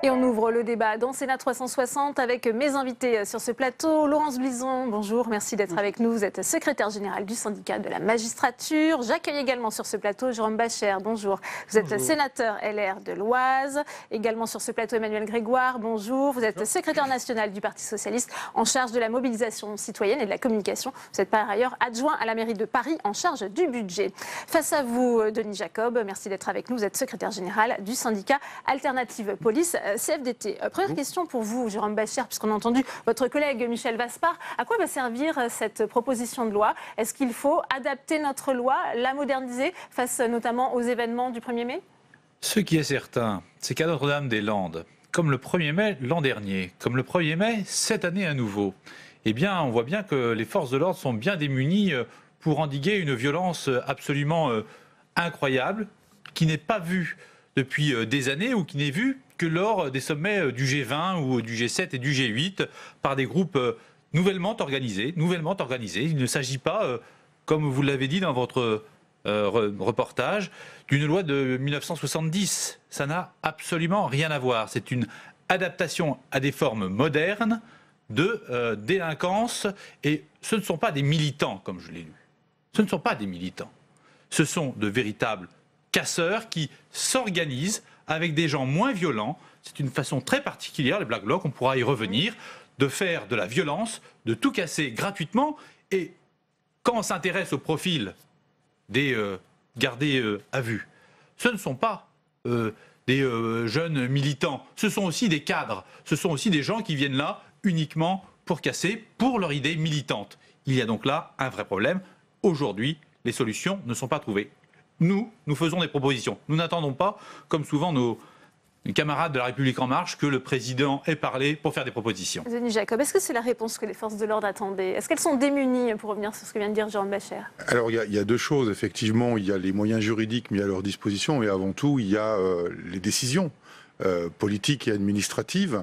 Et on ouvre le débat dans Sénat 360 avec mes invités sur ce plateau. Laurence Blison, bonjour, merci d'être avec nous. Vous êtes secrétaire générale du syndicat de la magistrature. J'accueille également sur ce plateau Jérôme Bascher, bonjour. Vous êtes sénateur LR de l'Oise. Également sur ce plateau Emmanuel Grégoire, bonjour. Vous êtes secrétaire national du Parti socialiste en charge de la mobilisation citoyenne et de la communication. Vous êtes par ailleurs adjoint à la mairie de Paris en charge du budget. Face à vous, Denis Jacob, merci d'être avec nous. Vous êtes secrétaire général du syndicat Alternative Police CFDT. Première question pour vous, Jérôme Bascher, puisqu'on a entendu votre collègue Michel Vaspart. À quoi va servir cette proposition de loi? Est-ce qu'il faut adapter notre loi, la moderniser face notamment aux événements du 1er mai? Ce qui est certain, c'est qu'à Notre-Dame-des-Landes, comme le 1er mai l'an dernier, comme le 1er mai cette année à nouveau, eh bien, on voit bien que les forces de l'ordre sont bien démunies pour endiguer une violence absolument incroyable, qui n'est pas vue depuis des années ou qui n'est vue que lors des sommets du G20 ou du G7 et du G8 par des groupes nouvellement organisés. Il ne s'agit pas, comme vous l'avez dit dans votre reportage, d'une loi de 1970. Ça n'a absolument rien à voir. C'est une adaptation à des formes modernes de délinquance. Et ce ne sont pas des militants, comme je l'ai lu. Ce ne sont pas des militants. Ce sont de véritables casseurs qui s'organisent avec des gens moins violents. C'est une façon très particulière, les Black Blocs, on pourra y revenir, de faire de la violence, de tout casser gratuitement. Et quand on s'intéresse au profil des gardés à vue, ce ne sont pas des jeunes militants, ce sont aussi des cadres, ce sont aussi des gens qui viennent là uniquement pour casser, pour leur idée militante. Il y a donc là un vrai problème. Aujourd'hui, les solutions ne sont pas trouvées. Nous faisons des propositions. Nous n'attendons pas, comme souvent nos une camarade de La République En Marche, que le président ait parlé pour faire des propositions. Denis Jacob, est-ce que c'est la réponse que les forces de l'ordre attendaient? Est-ce qu'elles sont démunies, pour revenir sur ce que vient de dire Jérôme Bascher? Alors il y a deux choses, effectivement, il y a les moyens juridiques mis à leur disposition, mais avant tout il y a les décisions politiques et administratives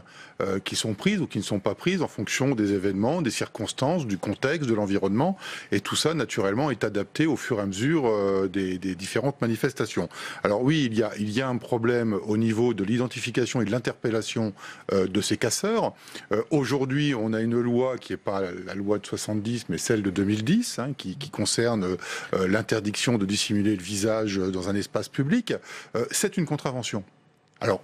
qui sont prises ou qui ne sont pas prises en fonction des événements, des circonstances, du contexte, de l'environnement. Et tout ça, naturellement, est adapté au fur et à mesure des différentes manifestations. Alors oui, il y a un problème au niveau de l'identification et de l'interpellation de ces casseurs. Aujourd'hui, on a une loi qui n'est pas la loi de 70, mais celle de 2010, qui concerne l'interdiction de dissimuler le visage dans un espace public. C'est une contravention. Alors,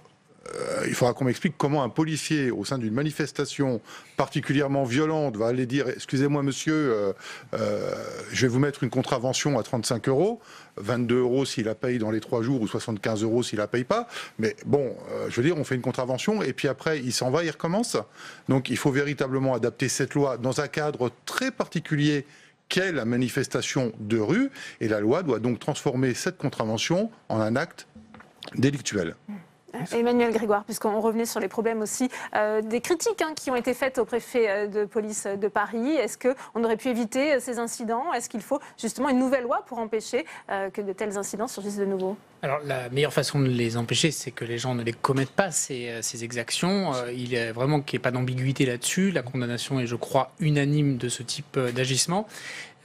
il faudra qu'on m'explique comment un policier, au sein d'une manifestation particulièrement violente, va aller dire « Excusez-moi monsieur, je vais vous mettre une contravention à 35 €, 22 € s'il la paye dans les 3 jours ou 75 € s'il la paye pas. » Mais bon, je veux dire, on fait une contravention et puis après, il s'en va, il recommence. Donc il faut véritablement adapter cette loi dans un cadre très particulier qu'est la manifestation de rue. Et la loi doit donc transformer cette contravention en un acte délictuel. Emmanuel Grégoire, puisqu'on revenait sur les problèmes aussi des critiques qui ont été faites au préfet de police de Paris. Est-ce qu'on aurait pu éviter ces incidents? Est-ce qu'il faut justement une nouvelle loi pour empêcher que de tels incidents surgissent de nouveau? Alors la meilleure façon de les empêcher, c'est que les gens ne les commettent pas, ces exactions. Il est vraiment qu'il n'y ait pas d'ambiguïté là-dessus. La condamnation est, je crois, unanime de ce type d'agissement.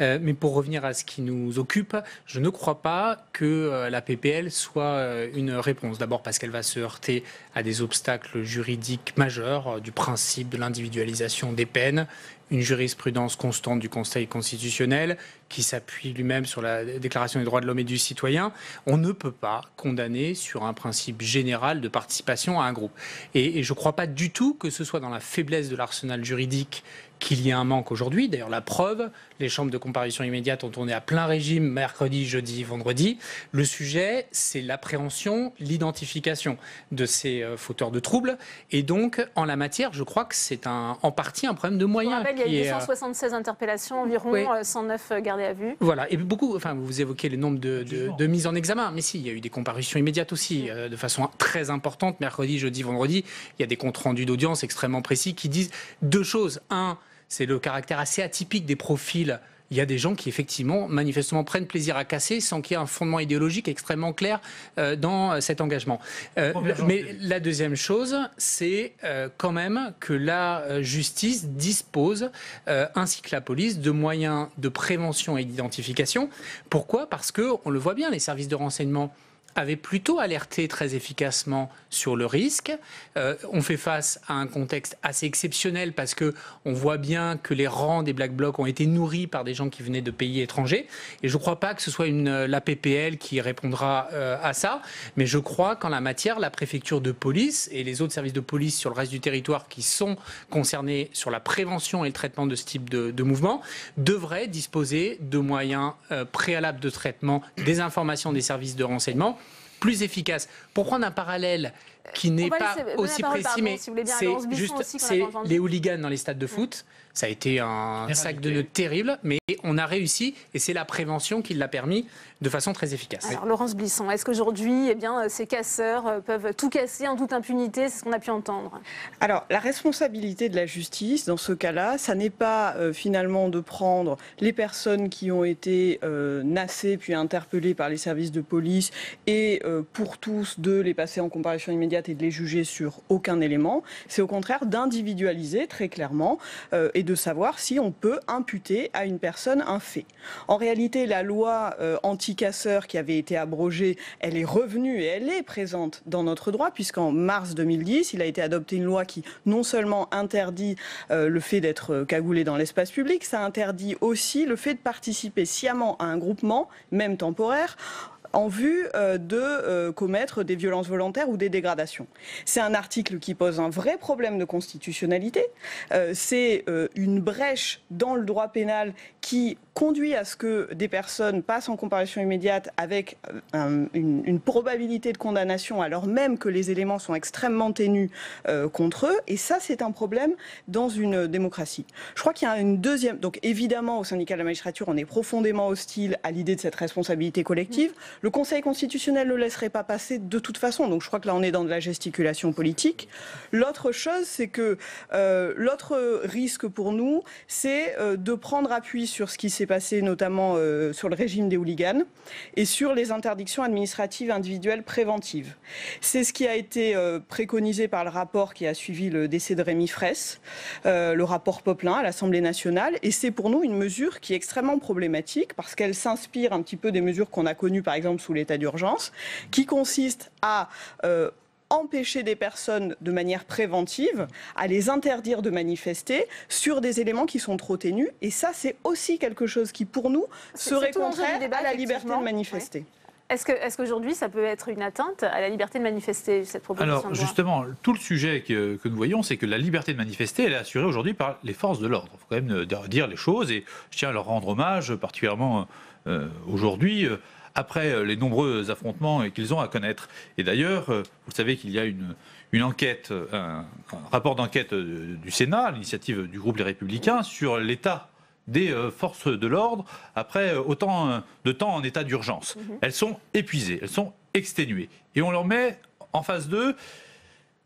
Mais pour revenir à ce qui nous occupe, je ne crois pas que la PPL soit une réponse. D'abord parce qu'elle va se heurter à des obstacles juridiques majeurs, du principe de l'individualisation des peines, une jurisprudence constante du Conseil constitutionnel qui s'appuie lui-même sur la Déclaration des droits de l'homme et du citoyen. On ne peut pas condamner sur un principe général de participation à un groupe. Et je ne crois pas du tout que ce soit dans la faiblesse de l'arsenal juridique qu'il y a un manque aujourd'hui. D'ailleurs, la preuve, les chambres de comparution immédiate ont tourné à plein régime mercredi, jeudi, vendredi. Le sujet, c'est l'appréhension, l'identification de ces fauteurs de troubles. Et donc, en la matière, je crois que c'est en partie un problème de moyens. Je rappelle, il y a eu 276 interpellations, environ 109 gardés à vue. Voilà, et beaucoup, enfin, vous évoquez le nombre de mises en examen, mais si, il y a eu des comparutions immédiates aussi, de façon très importante, mercredi, jeudi, vendredi. Il y a des comptes rendus d'audience extrêmement précis qui disent deux choses. Un, c'est le caractère assez atypique des profils. Il y a des gens qui, effectivement, manifestement prennent plaisir à casser sans qu'il y ait un fondement idéologique extrêmement clair dans cet engagement. Mais la deuxième chose, c'est quand même que la justice dispose, ainsi que la police, de moyens de prévention et d'identification. Pourquoi? Parce que, on le voit bien, les services de renseignement avait plutôt alerté très efficacement sur le risque. On fait face à un contexte assez exceptionnel parce que on voit bien que les rangs des Black Blocs ont été nourris par des gens qui venaient de pays étrangers. Et je ne crois pas que ce soit la PPL qui répondra à ça, mais je crois qu'en la matière, la préfecture de police et les autres services de police sur le reste du territoire qui sont concernés sur la prévention et le traitement de ce type de mouvement devraient disposer de moyens préalables de traitement des informations des services de renseignement plus efficace. Pour prendre un parallèle qui n'est pas aussi précis, mais c'est juste les hooligans dans les stades de foot. Ça a été un sac de nœuds terrible, mais on a réussi et c'est la prévention qui l'a permis de façon très efficace. Alors Laurence Blisson, est-ce qu'aujourd'hui, ces casseurs peuvent tout casser en toute impunité? C'est ce qu'on a pu entendre. Alors la responsabilité de la justice dans ce cas-là, ça n'est pas finalement de prendre les personnes qui ont été nassées puis interpellées par les services de police et pour tous de les passer en comparution immédiate et de les juger sur aucun élément. C'est au contraire d'individualiser très clairement et de savoir si on peut imputer à une personne un fait. En réalité, la loi anti-casseurs qui avait été abrogée, elle est revenue et elle est présente dans notre droit puisqu'en mars 2010, il a été adopté une loi qui non seulement interdit le fait d'être cagoulé dans l'espace public, ça interdit aussi le fait de participer sciemment à un groupement, même temporaire, en vue de commettre des violences volontaires ou des dégradations. C'est un article qui pose un vrai problème de constitutionnalité. C'est une brèche dans le droit pénal qui conduit à ce que des personnes passent en comparution immédiate avec une probabilité de condamnation alors même que les éléments sont extrêmement ténus contre eux. Et ça, c'est un problème dans une démocratie. Je crois qu'il y a une deuxième... Donc évidemment, au syndicat de la magistrature, on est profondément hostile à l'idée de cette responsabilité collective. Le Conseil constitutionnel ne le laisserait pas passer de toute façon. Donc je crois que là, on est dans de la gesticulation politique. L'autre chose, c'est que l'autre risque pour nous, c'est de prendre appui sur ce qui s'est passé, notamment sur le régime des hooligans et sur les interdictions administratives individuelles préventives. C'est ce qui a été préconisé par le rapport qui a suivi le décès de Rémi Fraisse, le rapport Poplin à l'Assemblée nationale. Et c'est pour nous une mesure qui est extrêmement problématique parce qu'elle s'inspire un petit peu des mesures qu'on a connues, par exemple, sous l'état d'urgence, qui consistent à empêcher des personnes de manière préventive, à les interdire de manifester sur des éléments qui sont trop ténus. Et ça, c'est aussi quelque chose qui, pour nous, serait contraire à la liberté de manifester. Oui. Est-ce qu'aujourd'hui, ça peut être une atteinte à la liberté de manifester, cette proposition de loi ? Alors, justement, tout le sujet que nous voyons, c'est que la liberté de manifester, elle est assurée aujourd'hui par les forces de l'ordre. Il faut quand même dire les choses, et je tiens à leur rendre hommage, particulièrement aujourd'hui, après les nombreux affrontements qu'ils ont à connaître. Et d'ailleurs, vous savez qu'il y a une enquête, un rapport d'enquête du Sénat, à l'initiative du groupe Les Républicains, sur l'état des forces de l'ordre après autant de temps en état d'urgence. Elles sont épuisées, elles sont exténuées. Et on leur met en face d'eux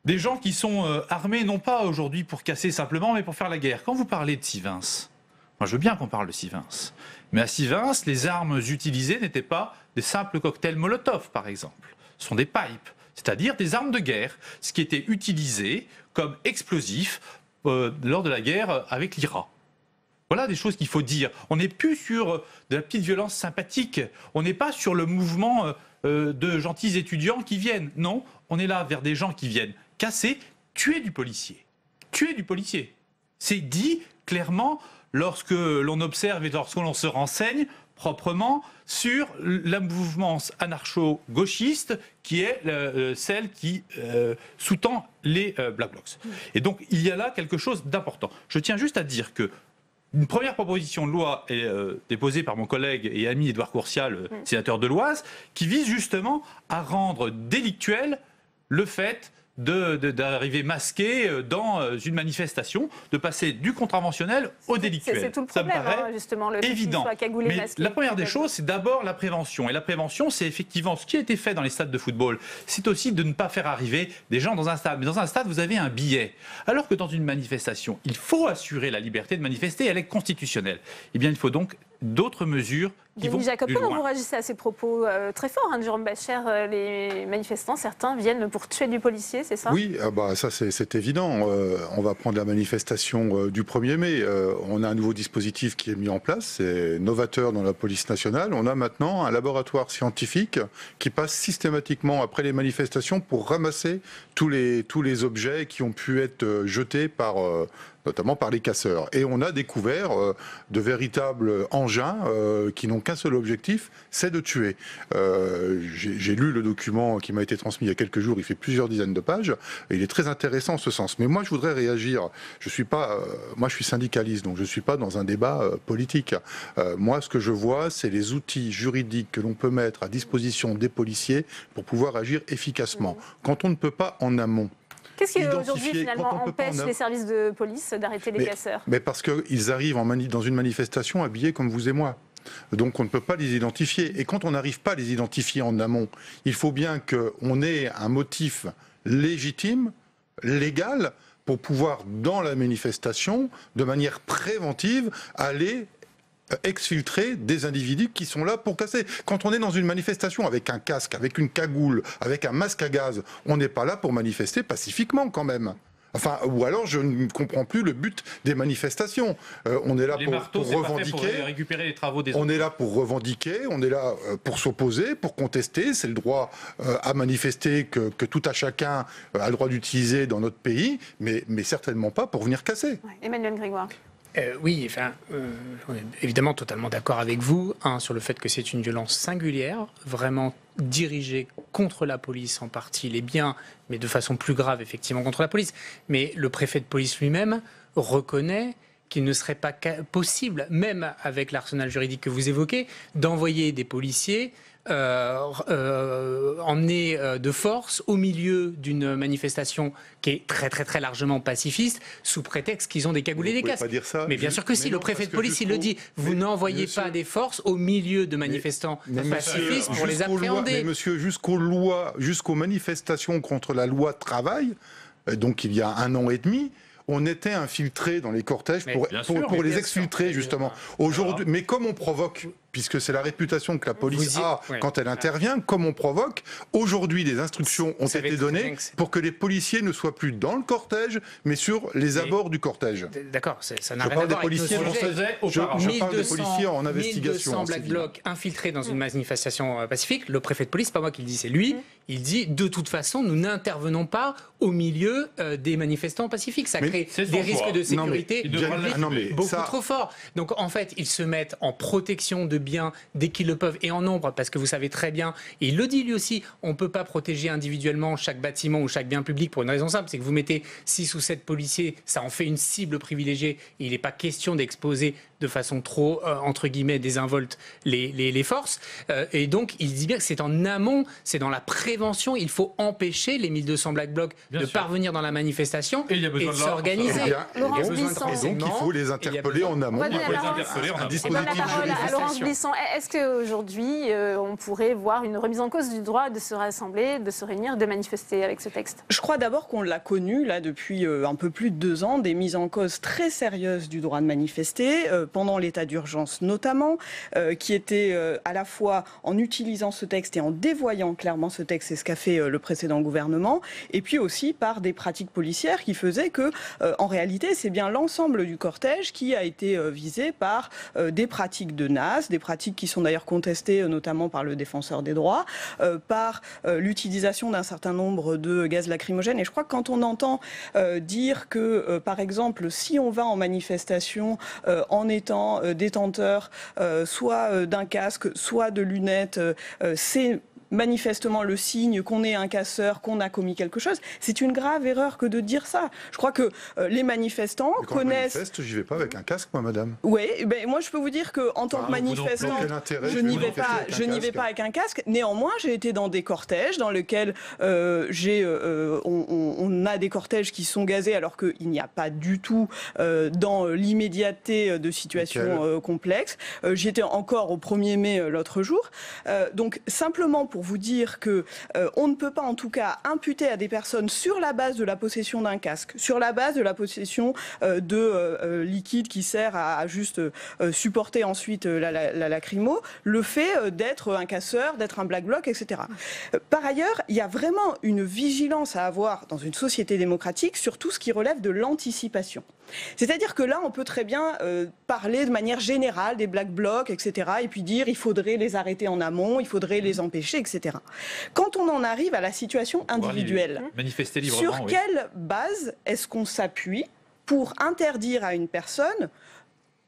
des gens qui sont armés non pas aujourd'hui pour casser simplement, mais pour faire la guerre. Quand vous parlez de Sivens, moi je veux bien qu'on parle de Sivens, mais à Sivens, les armes utilisées n'étaient pas des simples cocktails Molotov, par exemple. Ce sont des pipes, c'est-à-dire des armes de guerre, ce qui était utilisé comme explosif lors de la guerre avec l'IRA. Voilà des choses qu'il faut dire. On n'est plus sur de la petite violence sympathique. On n'est pas sur le mouvement de gentils étudiants qui viennent. Non, on est là vers des gens qui viennent casser, tuer du policier. Tuer du policier. C'est dit clairement lorsque l'on observe et lorsque l'on se renseigne proprement sur la mouvance anarcho-gauchiste qui est celle qui sous-tend les Black Blocs. Et donc il y a là quelque chose d'important. Je tiens juste à dire que une première proposition de loi est déposée par mon collègue et ami Édouard Courtial, sénateur de l'Oise, qui vise justement à rendre délictuel le fait d'arriver masqué dans une manifestation, de passer du contraventionnel au délictuel. C'est tout le problème, ça me paraît justement, le fait qu'il évident. soit cagoulé, Mais masqué. la première des choses, c'est d'abord la prévention. Et la prévention, c'est effectivement ce qui a été fait dans les stades de football. C'est aussi de ne pas faire arriver des gens dans un stade. Mais dans un stade, vous avez un billet. Alors que dans une manifestation, il faut assurer la liberté de manifester, elle est constitutionnelle. Eh bien, il faut donc d'autres mesures qui vont Jacob, plus comment loin. vous réagissez à ces propos très forts de Jérôme Bascher? Les manifestants, certains viennent pour tuer du policier, c'est ça? Oui, ça c'est évident. On va prendre la manifestation du 1er mai. On a un nouveau dispositif qui est mis en place, c'est novateur dans la police nationale. On a maintenant un laboratoire scientifique qui passe systématiquement après les manifestations pour ramasser tous les objets qui ont pu être jetés notamment par les casseurs. Et on a découvert de véritables engins qui n'ont qu'un seul objectif, c'est de tuer. J'ai lu le document qui m'a été transmis il y a quelques jours, il fait plusieurs dizaines de pages, et il est très intéressant en ce sens. Mais moi, je voudrais réagir. Je suis syndicaliste, donc je ne suis pas dans un débat politique. Moi, ce que je vois, c'est les outils juridiques que l'on peut mettre à disposition des policiers pour pouvoir agir efficacement. Quand on ne peut pas en amont, qu'est-ce qui aujourd'hui finalement empêche les services de police d'arrêter les casseurs? Mais parce qu'ils arrivent dans une manifestation habillés comme vous et moi. Donc on ne peut pas les identifier. Et quand on n'arrive pas à les identifier en amont, il faut bien qu'on ait un motif légitime, légal, pour pouvoir, dans la manifestation, de manière préventive, aller exfiltrer des individus qui sont là pour casser. Quand on est dans une manifestation avec un casque, avec une cagoule, avec un masque à gaz, on n'est pas là pour manifester pacifiquement quand même. Enfin, ou alors je ne comprends plus le but des manifestations. On est là pour revendiquer. Récupérer les travaux des on est là pour revendiquer, on est là pour s'opposer, pour contester. C'est le droit à manifester que tout à chacun a le droit d'utiliser dans notre pays, mais certainement pas pour venir casser. Ouais. Emmanuel Grégoire. Oui, on est évidemment totalement d'accord avec vous sur le fait que c'est une violence singulière, vraiment dirigée contre la police en partie, les biens, mais de façon plus grave effectivement contre la police. Mais le préfet de police lui-même reconnaît qu'il ne serait pas possible, même avec l'arsenal juridique que vous évoquez, d'envoyer des policiers emmenés de force au milieu d'une manifestation qui est très très très largement pacifiste, sous prétexte qu'ils ont des cagoulés et des casques. Mais bien sûr que si, le préfet de police il le dit, vous n'envoyez pas des forces au milieu de manifestants pacifistes pour les appréhender. Mais monsieur, jusqu'aux manifestations contre la loi travail, donc il y a 1 an et demi, on était infiltrés dans les cortèges pour les exfiltrer, justement. Aujourd'hui, mais comme on provoque, puisque c'est la réputation que la police a quand elle intervient, comme on provoque, aujourd'hui les instructions ont été données pour que les policiers ne soient plus dans le cortège, mais sur les abords du cortège. D'accord, ça n'a rien à voir avec nos sujets. Je parle des policiers en investigation. 1200 Black Blocs infiltrés dans une manifestation pacifique, le préfet de police, pas moi qui le dis, c'est lui, il dit de toute façon, nous n'intervenons pas au milieu des manifestants pacifiques. Ça crée des risques de sécurité beaucoup trop forts. Donc en fait, ils se mettent en protection de biens dès qu'ils le peuvent et en nombre, parce que vous savez très bien, et il le dit lui aussi, on ne peut pas protéger individuellement chaque bâtiment ou chaque bien public pour une raison simple, c'est que vous mettez 6 ou 7 policiers, ça en fait une cible privilégiée, et il n'est pas question d'exposer de façon trop, entre guillemets, désinvolte les forces. Et donc, il dit bien que c'est en amont, c'est dans la prévention, il faut empêcher les 1200 Black Blocs de parvenir dans la manifestation et de s'organiser. Donc, il faut les interpeller en amont. Il faut les interpeller en amont. Laurence Blisson, est-ce qu'aujourd'hui, on pourrait voir une remise en cause du droit de se rassembler, de se réunir, de manifester avec ce texte? Je crois d'abord qu'on l'a connu, là, depuis un peu plus de 2 ans, des mises en cause très sérieuses du droit de manifester, pendant l'état d'urgence notamment, qui était à la fois en utilisant ce texte et en dévoyant clairement ce texte, c'est ce qu'a fait le précédent gouvernement, et puis aussi par des pratiques policières qui faisaient que, en réalité, c'est bien l'ensemble du cortège qui a été visé par des pratiques de NAS, des pratiques qui sont d'ailleurs contestées notamment par le défenseur des droits, par l'utilisation d'un certain nombre de gaz lacrymogènes. Et je crois que quand on entend dire que, par exemple, si on va en manifestation en étant détenteur soit d'un casque, soit de lunettes, c'est manifestement le signe qu'on est un casseur, qu'on a commis quelque chose. C'est une grave erreur que de dire ça. Je crois que les manifestants connaissent... Je manifeste, j'y vais pas avec un casque, moi, madame. Oui, ben, moi je peux vous dire qu'en tant que manifestant, je n'y vais pas avec un casque. Néanmoins, j'ai été dans des cortèges dans lesquels on a des cortèges qui sont gazés alors qu'il n'y a pas du tout dans l'immédiateté de situations complexes. J'étais encore au 1er mai l'autre jour. Donc simplement pour vous dire que on ne peut pas en tout cas imputer à des personnes sur la base de la possession d'un casque, sur la base de la possession de liquide qui sert à juste supporter ensuite la lacrymo, le fait d'être un casseur, d'être un black bloc, etc. Par ailleurs, il y a vraiment une vigilance à avoir dans une société démocratique sur tout ce qui relève de l'anticipation. C'est-à-dire que là, on peut très bien parler de manière générale des black blocs, etc., et puis dire il faudrait les arrêter en amont, il faudrait les empêcher, etc. Quand on en arrive à la situation individuelle, sur quelle base est-ce qu'on s'appuie pour interdire à une personne,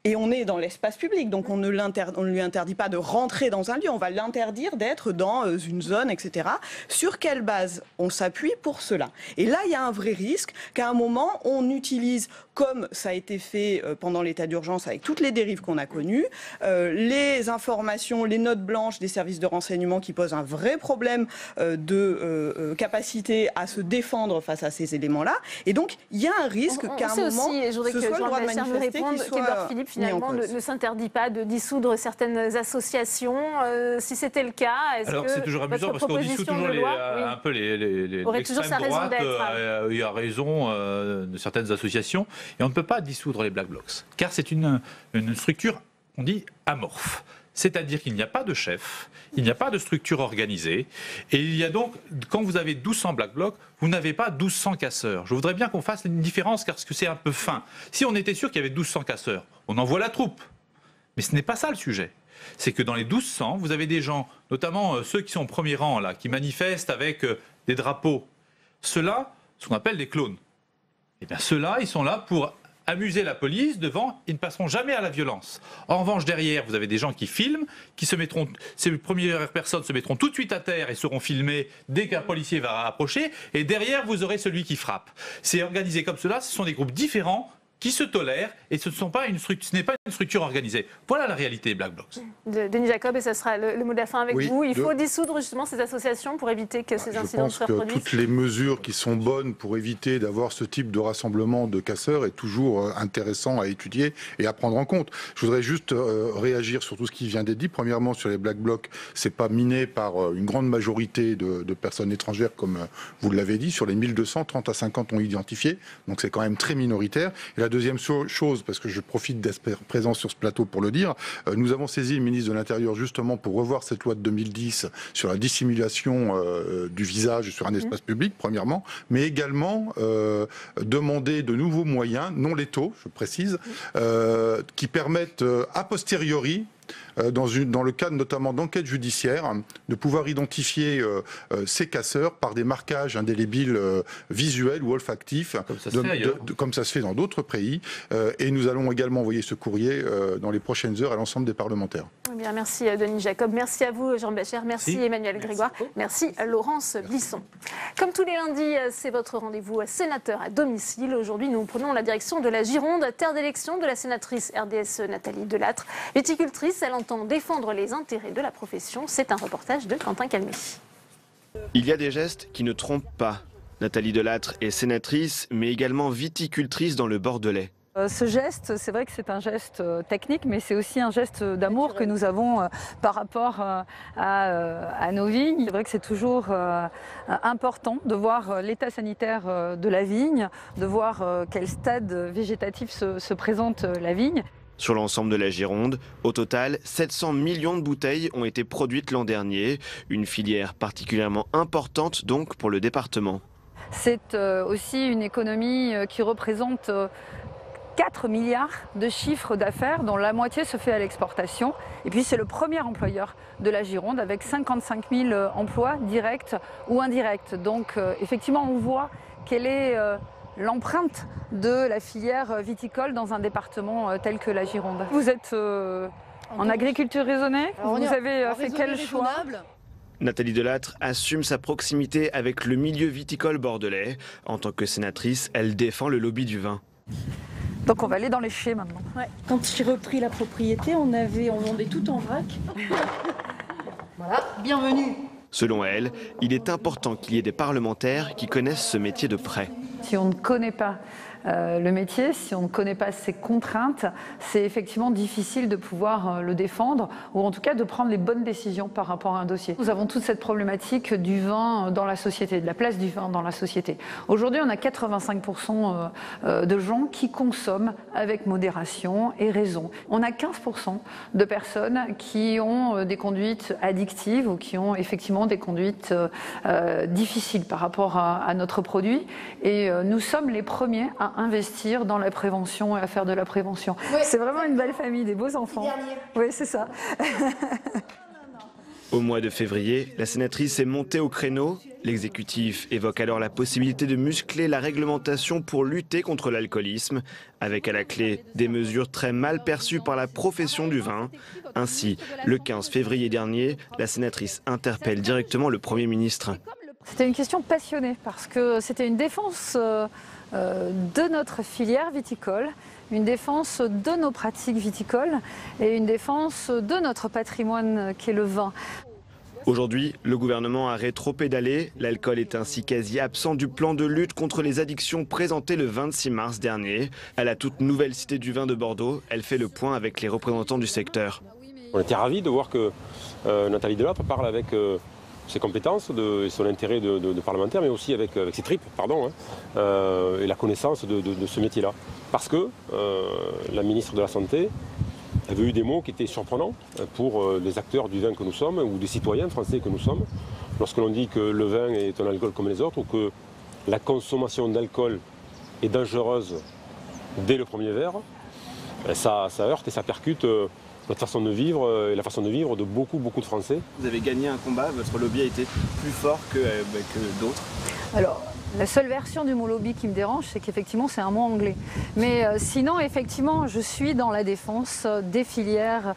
et on est dans l'espace public, donc on ne lui interdit pas de rentrer dans un lieu, on va l'interdire d'être dans une zone, etc. Sur quelle base on s'appuie pour cela? Et là, il y a un vrai risque qu'à un moment, on utilise, comme ça a été fait pendant l'état d'urgence avec toutes les dérives qu'on a connues, les informations, les notes blanches des services de renseignement qui posent un vrai problème de capacité à se défendre face à ces éléments-là. Et donc, il y a un risque qu'à un moment, ce soit le droit de manifester qui soit... Finalement, ne s'interdit pas de dissoudre certaines associations. Si c'était le cas, alors c'est toujours amusant parce qu'on dissout toujours un peu l'extrême droite. Il y a raison de certaines associations et on ne peut pas dissoudre les Black Blocs car c'est une structure, on dit, amorphe. C'est-à-dire qu'il n'y a pas de chef, il n'y a pas de structure organisée, et il y a donc, quand vous avez 1200 Black Blocs, vous n'avez pas 1200 casseurs. Je voudrais bien qu'on fasse une différence, parce que c'est un peu fin. Si on était sûr qu'il y avait 1200 casseurs, on envoie la troupe. Mais ce n'est pas ça le sujet. C'est que dans les 1200, vous avez des gens, notamment ceux qui sont au premier rang, là, qui manifestent avec des drapeaux. Ceux-là, ce qu'on appelle des clones. Eh bien, ceux-là, ils sont là pour amuser la police devant, ils ne passeront jamais à la violence. En revanche, derrière, vous avez des gens qui filment, ces premières personnes se mettront tout de suite à terre et seront filmées dès qu'un policier va approcher, et derrière, vous aurez celui qui frappe. C'est organisé comme cela, ce sont des groupes différents qui se tolèrent et ce n'est pas une structure organisée. Voilà la réalité des Black Blocs. Denis Jacob, et ce sera le mot de la fin avec vous. Il faut dissoudre justement ces associations pour éviter que ces incidents se reproduisent. Je pense que toutes les mesures qui sont bonnes pour éviter d'avoir ce type de rassemblement de casseurs est toujours intéressant à étudier et à prendre en compte. Je voudrais juste réagir sur tout ce qui vient d'être dit. Premièrement, sur les Black Blocs, c'est pas miné par une grande majorité de personnes étrangères, comme vous l'avez dit. Sur les 1200, 30 à 50 ont identifié, donc c'est quand même très minoritaire. Et la deuxième chose, parce que je profite d'être présent sur ce plateau pour le dire, nous avons saisi le ministre de l'Intérieur justement pour revoir cette loi de 2010 sur la dissimulation du visage sur un espace public, premièrement, mais également demander de nouveaux moyens, non létaux, je précise, qui permettent a posteriori, dans le cadre notamment d'enquêtes judiciaires, de pouvoir identifier ces casseurs par des marquages indélébiles visuels ou olfactifs, comme ça se fait dans d'autres pays. Et nous allons également envoyer ce courrier dans les prochaines heures à l'ensemble des parlementaires. Bien, merci Denis Jacob, merci à vous Jean Bécher, merci Emmanuel Grégoire, merci Laurence Bisson. Comme tous les lundis, c'est votre rendez-vous sénateur à domicile. Aujourd'hui, nous prenons la direction de la Gironde, terre d'élection de la sénatrice RDSE Nathalie Delattre. Viticultrice, elle entend défendre les intérêts de la profession. C'est un reportage de Quentin Calmé. Il y a des gestes qui ne trompent pas. Nathalie Delattre est sénatrice, mais également viticultrice dans le Bordelais. Ce geste, c'est vrai que c'est un geste technique, mais c'est aussi un geste d'amour que nous avons par rapport à nos vignes. C'est vrai que c'est toujours important de voir l'état sanitaire de la vigne, de voir quel stade végétatif se présente la vigne. Sur l'ensemble de la Gironde, au total, 700 millions de bouteilles ont été produites l'an dernier. Une filière particulièrement importante donc pour le département. C'est aussi une économie qui représente 4 milliards de chiffres d'affaires, dont la moitié se fait à l'exportation. Et puis c'est le premier employeur de la Gironde avec 55 000 emplois directs ou indirects. Donc effectivement, on voit quelle est l'empreinte de la filière viticole dans un département tel que la Gironde. Vous êtes en agriculture raisonnée. Vous avez fait quel choix ? Nathalie Delattre assume sa proximité avec le milieu viticole bordelais. En tant que sénatrice, elle défend le lobby du vin. Donc on va aller dans les chais maintenant. Ouais. Quand j'ai repris la propriété, on vendait tout en vrac. Voilà, bienvenue. Selon elle, il est important qu'il y ait des parlementaires qui connaissent ce métier de près. Si on ne connaît pas le métier, si on ne connaît pas ses contraintes, c'est effectivement difficile de pouvoir le défendre ou en tout cas de prendre les bonnes décisions par rapport à un dossier. Nous avons toute cette problématique du vin dans la société, de la place du vin dans la société. Aujourd'hui, on a 85% de gens qui consomment avec modération et raison. On a 15% de personnes qui ont des conduites addictives ou qui ont effectivement des conduites difficiles par rapport à notre produit. Et nous sommes les premiers à investir dans la prévention et à faire de la prévention. Oui, c'est vraiment une belle famille, des beaux enfants. Oui, c'est ça. Au mois de février, la sénatrice est montée au créneau. L'exécutif évoque alors la possibilité de muscler la réglementation pour lutter contre l'alcoolisme, avec à la clé des mesures très mal perçues par la profession du vin. Ainsi, le 15 février dernier, la sénatrice interpelle directement le Premier ministre. C'était une question passionnée parce que c'était une défense de notre filière viticole, une défense de nos pratiques viticoles et une défense de notre patrimoine qui est le vin. Aujourd'hui, le gouvernement a rétropédalé. L'alcool est ainsi quasi absent du plan de lutte contre les addictions présenté le 26 mars dernier. À la toute nouvelle Cité du Vin de Bordeaux, elle fait le point avec les représentants du secteur. On était ravis de voir que Nathalie Delattre parle avec ses compétences et son intérêt de parlementaire, mais aussi avec ses tripes, et la connaissance de ce métier-là. Parce que la ministre de la Santé avait eu des mots qui étaient surprenants pour les acteurs du vin que nous sommes, ou des citoyens français que nous sommes, lorsque l'on dit que le vin est un alcool comme les autres, ou que la consommation d'alcool est dangereuse dès le premier verre. Ça heurte et ça percute notre façon de vivre et la façon de vivre de beaucoup de Français. Vous avez gagné un combat, votre lobby a été plus fort que d'autres. Alors, La seule version du mot lobby qui me dérange, c'est qu'effectivement, c'est un mot anglais. Mais sinon, effectivement, je suis dans la défense des filières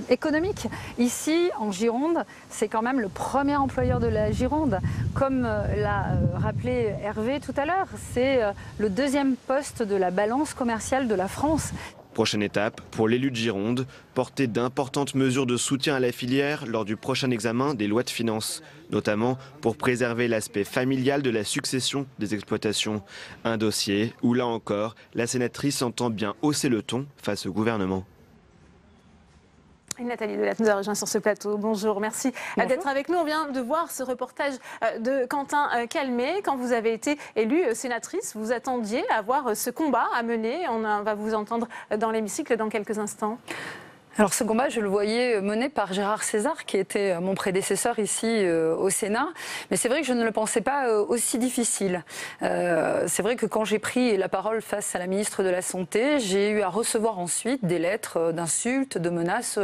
économiques. Ici, en Gironde, c'est quand même le premier employeur de la Gironde. Comme l'a rappelé Hervé tout à l'heure, c'est le deuxième poste de la balance commerciale de la France. Prochaine étape, pour l'élu de Gironde, porter d'importantes mesures de soutien à la filière lors du prochain examen des lois de finances, notamment pour préserver l'aspect familial de la succession des exploitations. Un dossier où, là encore, la sénatrice entend bien hausser le ton face au gouvernement. Et Nathalie Delatte nous a rejoint sur ce plateau. Bonjour, merci d'être avec nous. On vient de voir ce reportage de Quentin Calmet. Quand vous avez été élue sénatrice, vous attendiez à voir ce combat à mener. On va vous entendre dans l'hémicycle dans quelques instants. Alors ce combat, je le voyais mené par Gérard César, qui était mon prédécesseur ici au Sénat. Mais c'est vrai que je ne le pensais pas aussi difficile. C'est vrai que quand j'ai pris la parole face à la ministre de la Santé, j'ai eu à recevoir ensuite des lettres d'insultes, de menaces,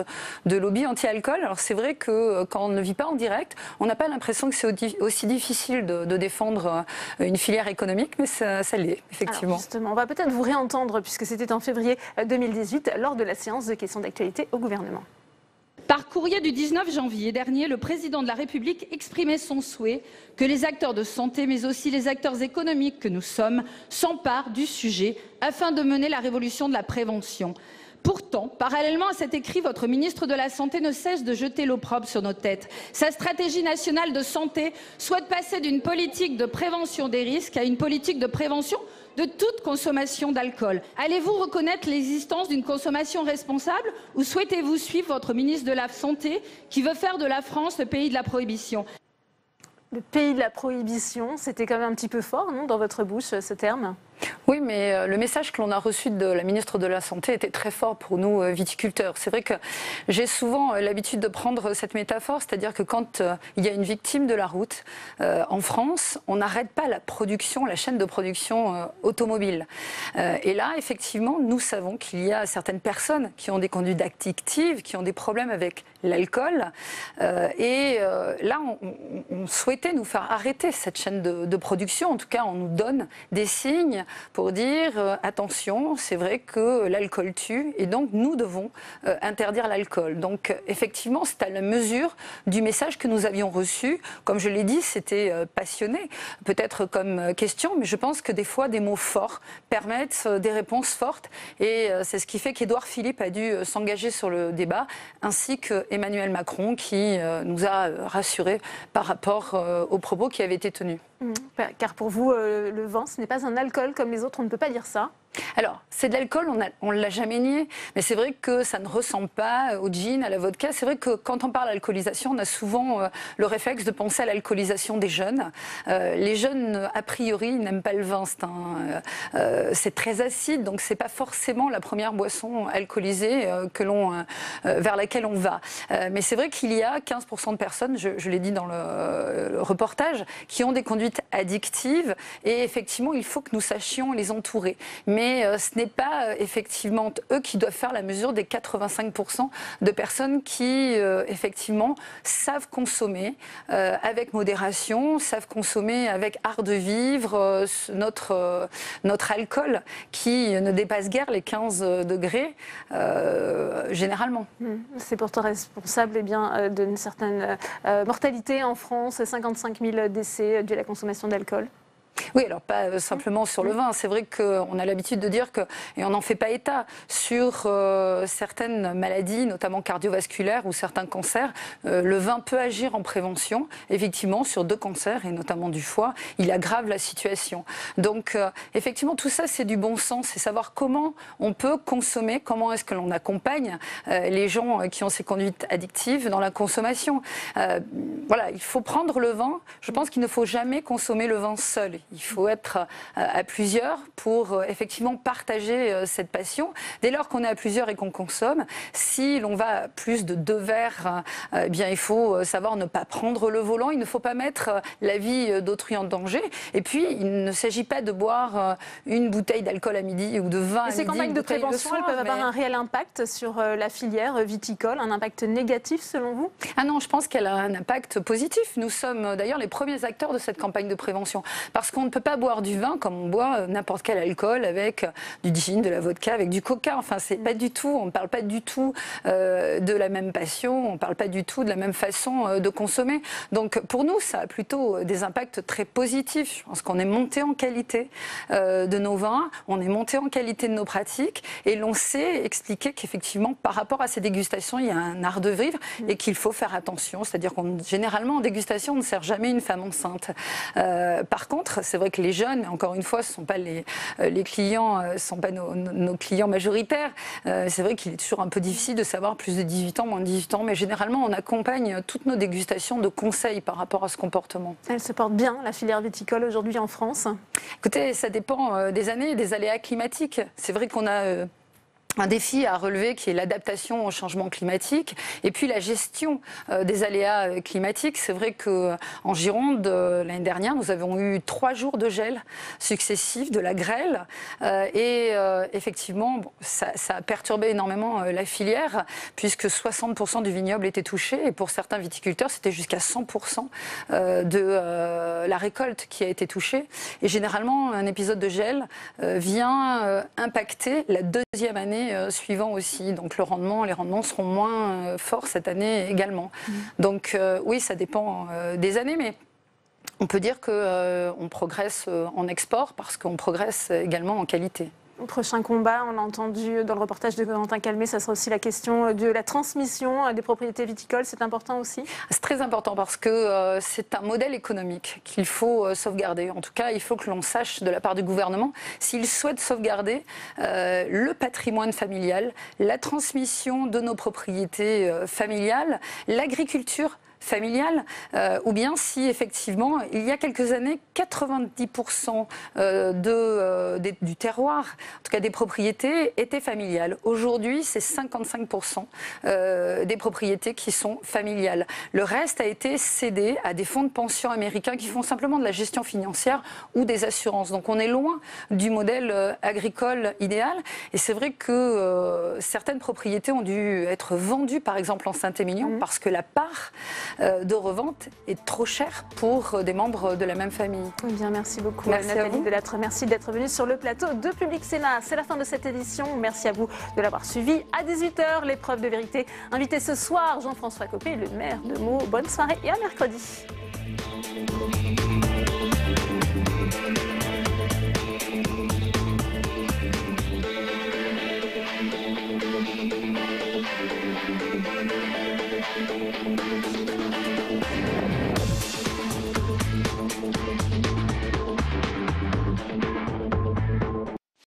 de lobby anti-alcool. Alors c'est vrai que quand on ne vit pas en direct, on n'a pas l'impression que c'est aussi difficile de défendre une filière économique, mais ça l'est, effectivement. Alors justement, on va peut-être vous réentendre, puisque c'était en février 2018, lors de la séance de questions d'actualité au gouvernement. Par courrier du 19 janvier dernier, le président de la République exprimait son souhait que les acteurs de santé, mais aussi les acteurs économiques que nous sommes, s'emparent du sujet afin de mener la révolution de la prévention. Pourtant, parallèlement à cet écrit, votre ministre de la Santé ne cesse de jeter l'opprobre sur nos têtes. Sa stratégie nationale de santé souhaite passer d'une politique de prévention des risques à une politique de prévention de toute consommation d'alcool. Allez-vous reconnaître l'existence d'une consommation responsable ou souhaitez-vous suivre votre ministre de la Santé qui veut faire de la France le pays de la prohibition ? Le pays de la prohibition, c'était quand même un petit peu fort, non, dans votre bouche, ce terme ? Oui, mais le message que l'on a reçu de la ministre de la Santé était très fort pour nous, viticulteurs. C'est vrai que j'ai souvent l'habitude de prendre cette métaphore, c'est-à-dire que quand il y a une victime de la route, en France, on n'arrête pas la production, la chaîne de production automobile. Et là, effectivement, nous savons qu'il y a certaines personnes qui ont des conduites addictives, qui ont des problèmes avec l'alcool. Et là, on souhaitait nous faire arrêter cette chaîne de production. En tout cas, on nous donne des signes pour dire attention, c'est vrai que l'alcool tue et donc nous devons interdire l'alcool. Donc effectivement, c'est à la mesure du message que nous avions reçu. Comme je l'ai dit, c'était passionné, peut-être comme question, mais je pense que des fois, des mots forts permettent des réponses fortes et c'est ce qui fait qu'Édouard Philippe a dû s'engager sur le débat, ainsi que Emmanuel Macron qui nous a rassurés par rapport aux propos qui avaient été tenus. Car pour vous, le vin, ce n'est pas un alcool comme les autres, on ne peut pas dire ça. Alors, c'est de l'alcool, on ne l'a jamais nié, mais c'est vrai que ça ne ressemble pas au gin, à la vodka. C'est vrai que quand on parle d'alcoolisation, on a souvent le réflexe de penser à l'alcoolisation des jeunes. Les jeunes, a priori, n'aiment pas le vin. C'est très acide, donc c'est pas forcément la première boisson alcoolisée vers laquelle on va. Mais c'est vrai qu'il y a 15% de personnes, je l'ai dit dans le reportage, qui ont des conduites addictives et effectivement, il faut que nous sachions les entourer. Mais ce n'est pas effectivement eux qui doivent faire la mesure des 85% de personnes qui effectivement savent consommer avec modération, savent consommer avec art de vivre notre alcool qui ne dépasse guère les 15 degrés généralement. C'est pourtant responsable d'une certaine mortalité en France, 55 000 décès dus à la consommation d'alcool. Oui, alors pas simplement sur le vin. C'est vrai qu'on a l'habitude de dire que, et on n'en fait pas état, sur certaines maladies, notamment cardiovasculaires ou certains cancers, le vin peut agir en prévention. Effectivement, sur 2 cancers, et notamment du foie, il aggrave la situation. Donc, effectivement, tout ça, c'est du bon sens. C'est savoir comment on peut consommer, comment est-ce que l'on accompagne les gens qui ont ces conduites addictives dans la consommation. Voilà, il faut prendre le vin. Je pense qu'il ne faut jamais consommer le vin seul. Il faut être à plusieurs pour effectivement partager cette passion. Dès lors qu'on est à plusieurs et qu'on consomme, si l'on va à plus de 2 verres, bien il faut savoir ne pas prendre le volant. Il ne faut pas mettre la vie d'autrui en danger. Et puis, il ne s'agit pas de boire une bouteille d'alcool à midi ou de vin à midi. Ces campagnes de prévention, elles peuvent avoir un réel impact sur la filière viticole, un impact négatif selon vous ? Ah non, je pense qu'elle a un impact positif. Nous sommes d'ailleurs les premiers acteurs de cette campagne de prévention. Parce qu'on qu'on ne peut pas boire du vin comme on boit n'importe quel alcool avec du gin, de la vodka, avec du coca. Enfin, c'est pas du tout, on ne parle pas du tout de la même passion, on ne parle pas du tout de la même façon de consommer. Donc pour nous, ça a plutôt des impacts très positifs. Je pense qu'on est monté en qualité de nos vins, on est monté en qualité de nos pratiques et l'on sait expliquer qu'effectivement, par rapport à ces dégustations, il y a un art de vivre et qu'il faut faire attention. C'est-à-dire qu'on généralement en dégustation, on ne sert jamais une femme enceinte. Par contre, c'est vrai que les jeunes, encore une fois, ce ne sont pas les clients, sont pas nos clients majoritaires. C'est vrai qu'il est toujours un peu difficile de savoir plus de 18 ans, moins de 18 ans, mais généralement, on accompagne toutes nos dégustations de conseils par rapport à ce comportement. Elle se porte bien, la filière viticole, aujourd'hui en France? Écoutez, ça dépend des années, des aléas climatiques. C'est vrai qu'on a un défi à relever qui est l'adaptation au changement climatique et puis la gestion des aléas climatiques. C'est vrai qu'en Gironde, l'année dernière, nous avons eu 3 jours de gel successifs, de la grêle et effectivement, ça a perturbé énormément la filière puisque 60% du vignoble était touché et pour certains viticulteurs, c'était jusqu'à 100% de la récolte qui a été touchée. Et généralement, un épisode de gel vient impacter la deuxième année suivant aussi. Donc les rendements seront moins forts cette année également. Donc oui, ça dépend des années, mais on peut dire qu'on progresse en export parce qu'on progresse également en qualité. Prochain combat, on l'a entendu dans le reportage de Corentin Calmet, ça sera aussi la question de la transmission des propriétés viticoles. C'est important aussi? C'est très important parce que c'est un modèle économique qu'il faut sauvegarder. En tout cas, il faut que l'on sache de la part du gouvernement s'il souhaite sauvegarder le patrimoine familial, la transmission de nos propriétés familiales, l'agriculture familiale, ou bien si effectivement, il y a quelques années, 90% du terroir, en tout cas des propriétés, étaient familiales. Aujourd'hui, c'est 55% des propriétés qui sont familiales. Le reste a été cédé à des fonds de pension américains qui font simplement de la gestion financière ou des assurances. Donc on est loin du modèle agricole idéal. Et c'est vrai que certaines propriétés ont dû être vendues, par exemple en Saint-Émilion, parce que la part de revente est trop chère pour des membres de la même famille. Eh bien, merci beaucoup Nathalie Delattre. Merci d'être venue sur le plateau de Public Sénat. C'est la fin de cette édition. Merci à vous de l'avoir suivi. À 18h, l'épreuve de vérité. Invité ce soir, Jean-François Copé, le maire de Meaux. Bonne soirée et à mercredi.